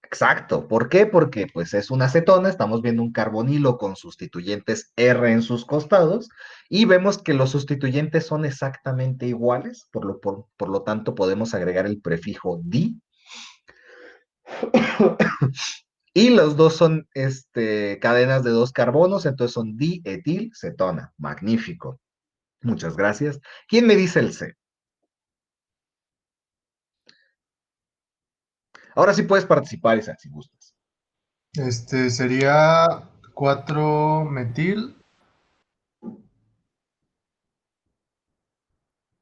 Ok. Exacto. ¿Por qué? Porque pues es una acetona, estamos viendo un carbonilo con sustituyentes R en sus costados y vemos que los sustituyentes son exactamente iguales, por lo tanto podemos agregar el prefijo di. Y los dos son cadenas de dos carbonos, entonces son dietilcetona. Magnífico. Muchas gracias. ¿Quién me dice el C? Ahora sí puedes participar, Isaac, si gustas. Sería 4-metil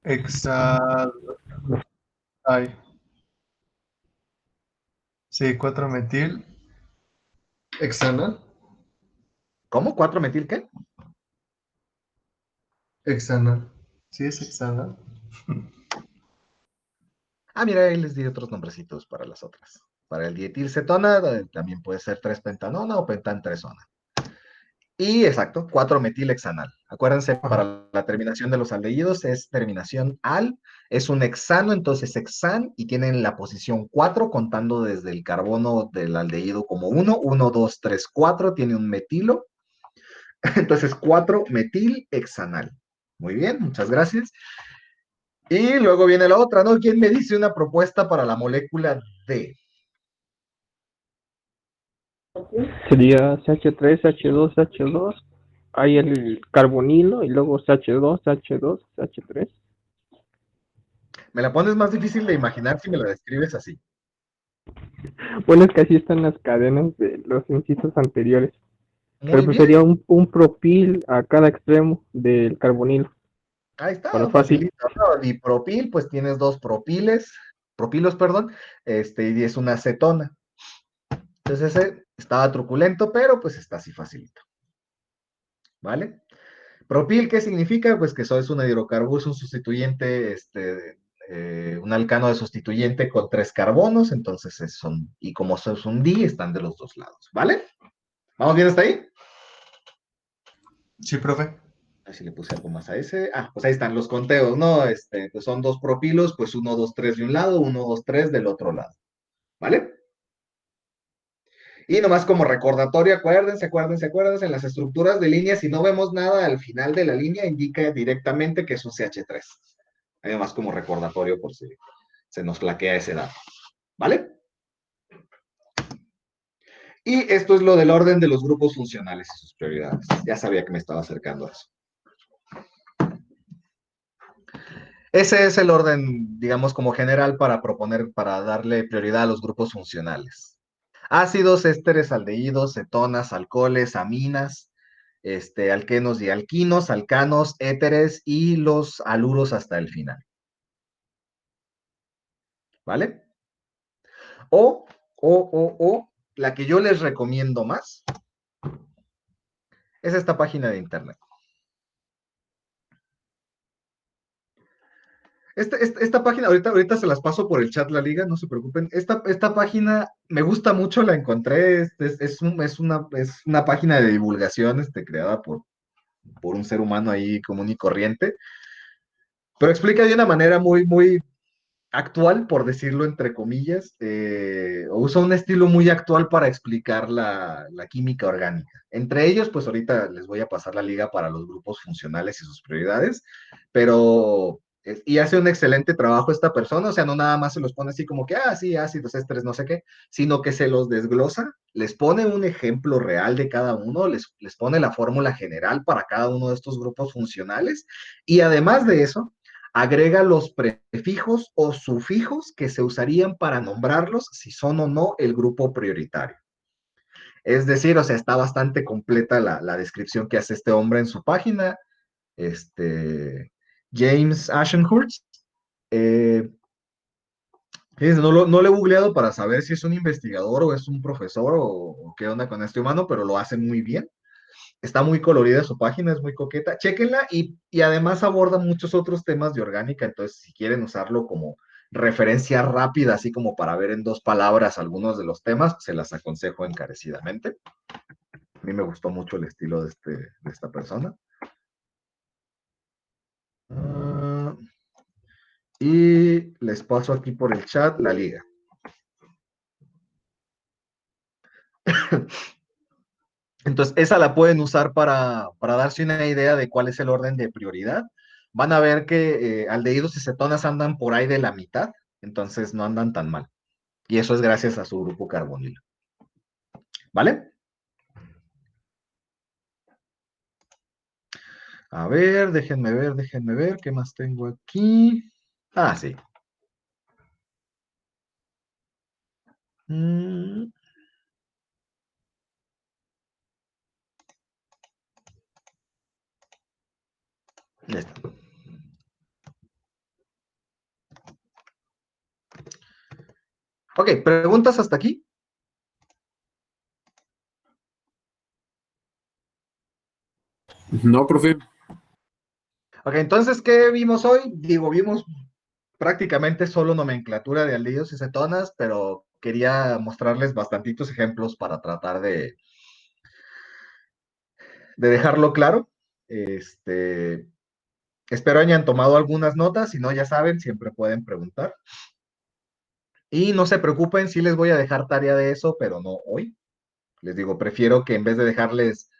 hexa... Ay, sí, 4-metil hexanal. ¿Cómo? ¿4-metil qué? Hexanal. Sí, es hexanal. Ah, mira, ahí les di otros nombrecitos para las otras. Para el dietilcetona también puede ser 3-pentanona o pentantresona. Y exacto, 4-metilhexanal. Acuérdense, Ajá. para la terminación de los aldehídos es terminación al, es un hexano, entonces hexan, y tienen la posición 4, contando desde el carbono del aldehído como 1, 1, 2, 3, 4, tiene un metilo, entonces 4-metilhexanal. Muy bien, muchas gracias. Y luego viene la otra, ¿no? ¿Quién me dice una propuesta para la molécula D? Sería CH3, CH2, CH2. Hay el carbonilo y luego CH2, CH2, CH3. Me la pones más difícil de imaginar si me la describes así. Bueno, es que así están las cadenas de los incisos anteriores. Pero Muy pues bien, sería un propil a cada extremo del carbonilo, ahí para está, fácil. facilito, ¿no? Dipropil, pues tienes dos propilos, perdón, y es una acetona. Entonces ese estaba truculento, pero pues está así facilito, ¿vale? Propil, ¿qué significa? Pues que eso es un hidrocarburo, es un sustituyente, un alcano de sustituyente con 3 carbonos, entonces y como eso es un di, están de los dos lados, ¿vale? ¿Vamos bien hasta ahí? Sí, profe. A ver si le puse algo más a ese. Ah, pues ahí están los conteos, ¿no? Pues son dos propilos, pues 1, 2, 3 de un lado, 1, 2, 3 del otro lado, ¿vale? Y nomás como recordatorio, acuérdense, en las estructuras de línea, si no vemos nada al final de la línea, indica directamente que es un CH3. Ahí nomás como recordatorio por si se nos flaquea ese dato, ¿vale? Y esto es lo del orden de los grupos funcionales y sus prioridades. Ya sabía que me estaba acercando a eso. Ese es el orden, digamos, como general para darle prioridad a los grupos funcionales. Ácidos, ésteres, aldehídos, cetonas, alcoholes, aminas, alquenos y alquinos, alcanos, éteres y los aluros hasta el final. ¿Vale? O, la que yo les recomiendo más es esta página de internet. Esta página, ahorita se las paso por el chat la liga, no se preocupen. Esta página me gusta mucho, la encontré, es una página de divulgación creada por un ser humano ahí común y corriente, pero explica de una manera muy, muy actual, por decirlo entre comillas, usa un estilo muy actual para explicar la química orgánica. Entre ellos, pues ahorita les voy a pasar la liga para los grupos funcionales y sus prioridades, pero, y hace un excelente trabajo esta persona, o sea, no nada más se los pone así como que, sí, ácidos, ésteres, no sé qué, sino que se los desglosa, les pone un ejemplo real de cada uno, les pone la fórmula general para cada uno de estos grupos funcionales, y además de eso, agrega los prefijos o sufijos que se usarían para nombrarlos si son o no el grupo prioritario. Es decir, o sea, está bastante completa la descripción que hace este hombre en su página, James Ashenhurst. Fíjense, no lo he googleado para saber si es un investigador o es un profesor o qué onda con este humano, pero lo hace muy bien. Está muy colorida su página, es muy coqueta. Chéquenla y además aborda muchos otros temas de orgánica, entonces si quieren usarlo como referencia rápida, así como para ver en 2 palabras algunos de los temas, se las aconsejo encarecidamente. A mí me gustó mucho el estilo de esta persona. Y les paso aquí por el chat la liga. Entonces, esa la pueden usar para darse una idea de cuál es el orden de prioridad. Van a ver que aldehídos y cetonas andan por ahí de la mitad, entonces no andan tan mal. Y eso es gracias a su grupo carbonilo. ¿Vale? A déjenme ver, ¿qué más tengo aquí? Ah, sí. Mm. Ya está. Ok, ¿preguntas hasta aquí? No, profe. Ok, entonces, ¿qué vimos hoy? Digo, vimos prácticamente solo nomenclatura de aldehídos y cetonas, pero quería mostrarles bastantitos ejemplos para tratar de dejarlo claro. Espero hayan tomado algunas notas, si no, ya saben, siempre pueden preguntar. Y no se preocupen, sí les voy a dejar tarea de eso, pero no hoy. Les digo, prefiero que en vez de dejarles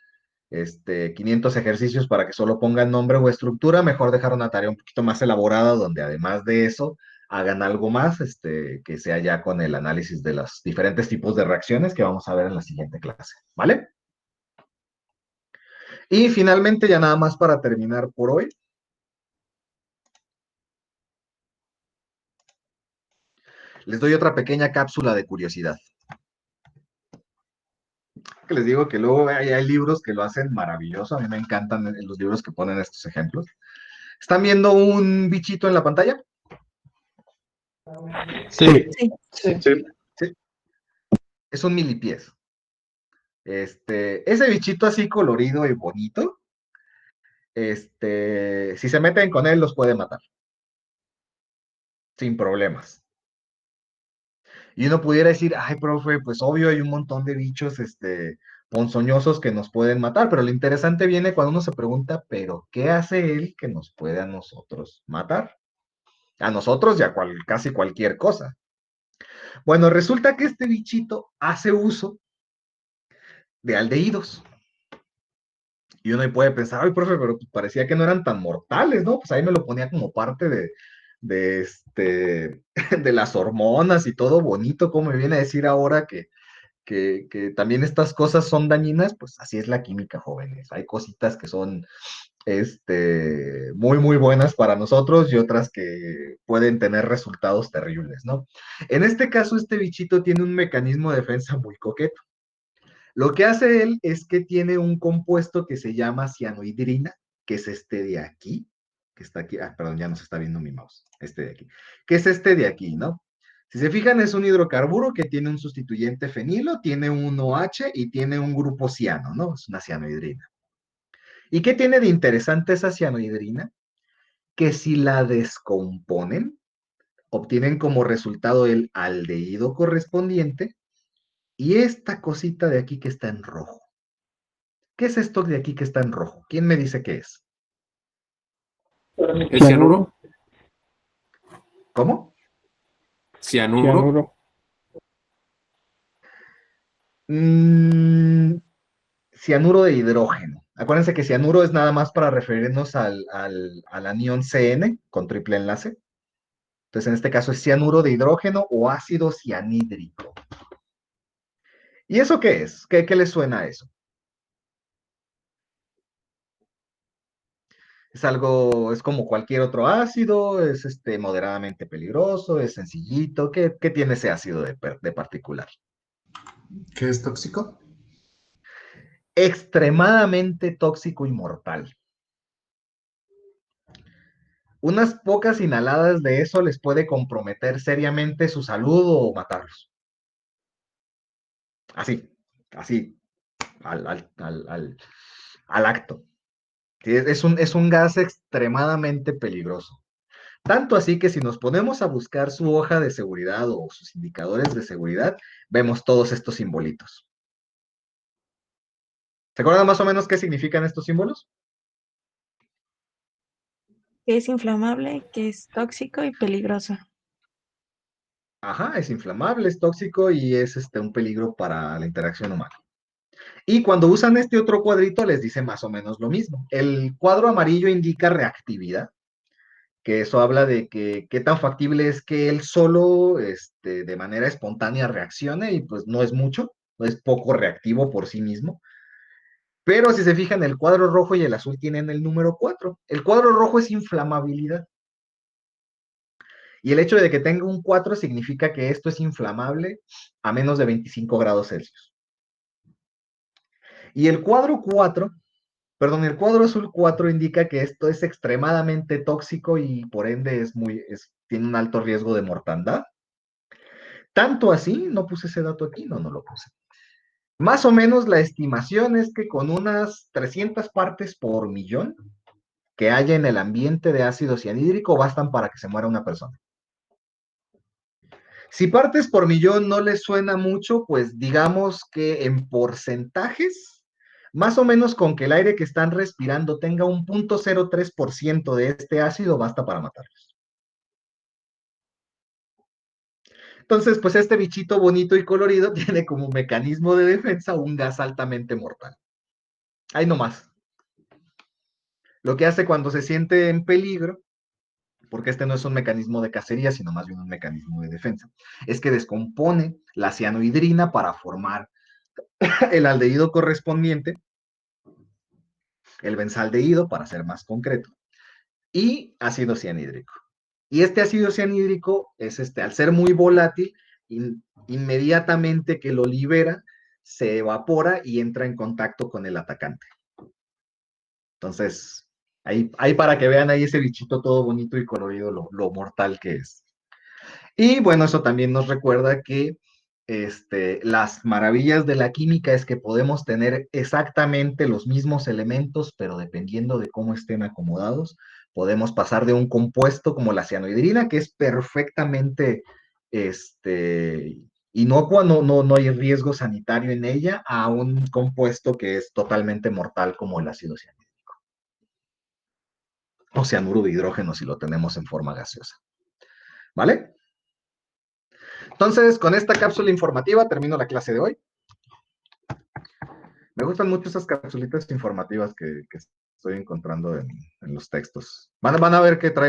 500 ejercicios para que solo pongan nombre o estructura, mejor dejar una tarea un poquito más elaborada donde además de eso hagan algo más que sea ya con el análisis de los diferentes tipos de reacciones que vamos a ver en la siguiente clase, ¿vale? Y finalmente, ya nada más para terminar por hoy, les doy otra pequeña cápsula de curiosidad. Que les digo que luego hay libros que lo hacen maravilloso, a mí me encantan los libros que ponen estos ejemplos. ¿Están viendo un bichito en la pantalla? Sí. Sí. Es un milipiés. Ese bichito así colorido y bonito, si se meten con él, los puede matar. Sin problemas. Y uno pudiera decir, ay, profe, pues obvio hay un montón de bichos, ponzoñosos que nos pueden matar, pero lo interesante viene cuando uno se pregunta, ¿pero qué hace él que nos puede a nosotros matar? A nosotros y a casi cualquier cosa. Bueno, resulta que este bichito hace uso de aldehídos. Y uno puede pensar, ay, profe, pero parecía que no eran tan mortales, ¿no? Pues ahí me lo ponía como parte de, de las hormonas y todo bonito, como me viene a decir ahora que también estas cosas son dañinas, pues así es la química, jóvenes. Hay cositas que son muy, muy buenas para nosotros y otras que pueden tener resultados terribles, ¿no? En este caso, este bichito tiene un mecanismo de defensa muy coqueto. Lo que hace él es que tiene un compuesto que se llama cianohidrina, que es este de aquí, que está aquí, perdón, ya no se está viendo mi mouse, este de aquí, que es este de aquí, ¿no? Si se fijan, es un hidrocarburo que tiene un sustituyente fenilo, tiene un OH y tiene un grupo ciano, ¿no? Es una cianohidrina. ¿Y qué tiene de interesante esa cianohidrina? Que si la descomponen, obtienen como resultado el aldehído correspondiente y esta cosita de aquí que está en rojo. ¿Qué es esto de aquí que está en rojo? ¿Quién me dice qué es? ¿Es cianuro? ¿Cómo? ¿Cianuro? Cianuro de hidrógeno. Acuérdense que cianuro es nada más para referirnos al anión CN con triple enlace. Entonces, en este caso es cianuro de hidrógeno o ácido cianhídrico. ¿Y eso qué es? ¿Qué le suena a eso? Es algo, es como cualquier otro ácido, es moderadamente peligroso, es sencillito. ¿Qué tiene ese ácido de particular? ¿Qué es tóxico? Extremadamente tóxico y mortal. Unas pocas inhaladas de eso les puede comprometer seriamente su salud o matarlos. Así, así, al acto. Sí, es un gas extremadamente peligroso. Tanto así que si nos ponemos a buscar su hoja de seguridad o sus indicadores de seguridad, vemos todos estos simbolitos. ¿Se acuerdan más o menos qué significan estos símbolos? Que es inflamable, que es tóxico y peligroso. Ajá, es inflamable, es tóxico y es un peligro para la interacción humana. Y cuando usan este otro cuadrito les dice más o menos lo mismo. El cuadro amarillo indica reactividad, que eso habla de que qué tan factible es que él solo, de manera espontánea reaccione, y pues no es mucho, no es poco reactivo por sí mismo. Pero si se fijan, el cuadro rojo y el azul tienen el número 4. El cuadro rojo es inflamabilidad. Y el hecho de que tenga un 4 significa que esto es inflamable a menos de 25 grados Celsius. Y el cuadro 4, perdón, el cuadro azul 4 indica que esto es extremadamente tóxico y por ende tiene un alto riesgo de mortandad. Tanto así, no puse ese dato aquí, no lo puse. Más o menos la estimación es que con unas 300 partes por millón que haya en el ambiente de ácido cianhídrico bastan para que se muera una persona. Si partes por millón no les suena mucho, pues digamos que en porcentajes, más o menos con que el aire que están respirando tenga un 0.03% de este ácido, basta para matarlos. Entonces, pues este bichito bonito y colorido tiene como mecanismo de defensa un gas altamente mortal. Ahí nomás. Lo que hace cuando se siente en peligro, porque este no es un mecanismo de cacería, sino más bien un mecanismo de defensa, es que descompone la cianohidrina para formar el aldehído correspondiente, el benzaldehído, para ser más concreto, y ácido cianhídrico. Y este ácido cianhídrico es al ser muy volátil, inmediatamente que lo libera, se evapora y entra en contacto con el atacante. Entonces, ahí para que vean ahí ese bichito todo bonito y colorido, lo mortal que es. Y bueno, eso también nos recuerda que las maravillas de la química es que podemos tener exactamente los mismos elementos, pero dependiendo de cómo estén acomodados, podemos pasar de un compuesto como la cianohidrina, que es perfectamente inocua, no hay riesgo sanitario en ella, a un compuesto que es totalmente mortal como el ácido cianhídrico. O cianuro de hidrógeno si lo tenemos en forma gaseosa. ¿Vale? Entonces, con esta cápsula informativa termino la clase de hoy. Me gustan mucho esas capsulitas informativas que estoy encontrando en los textos. Van a ver que trae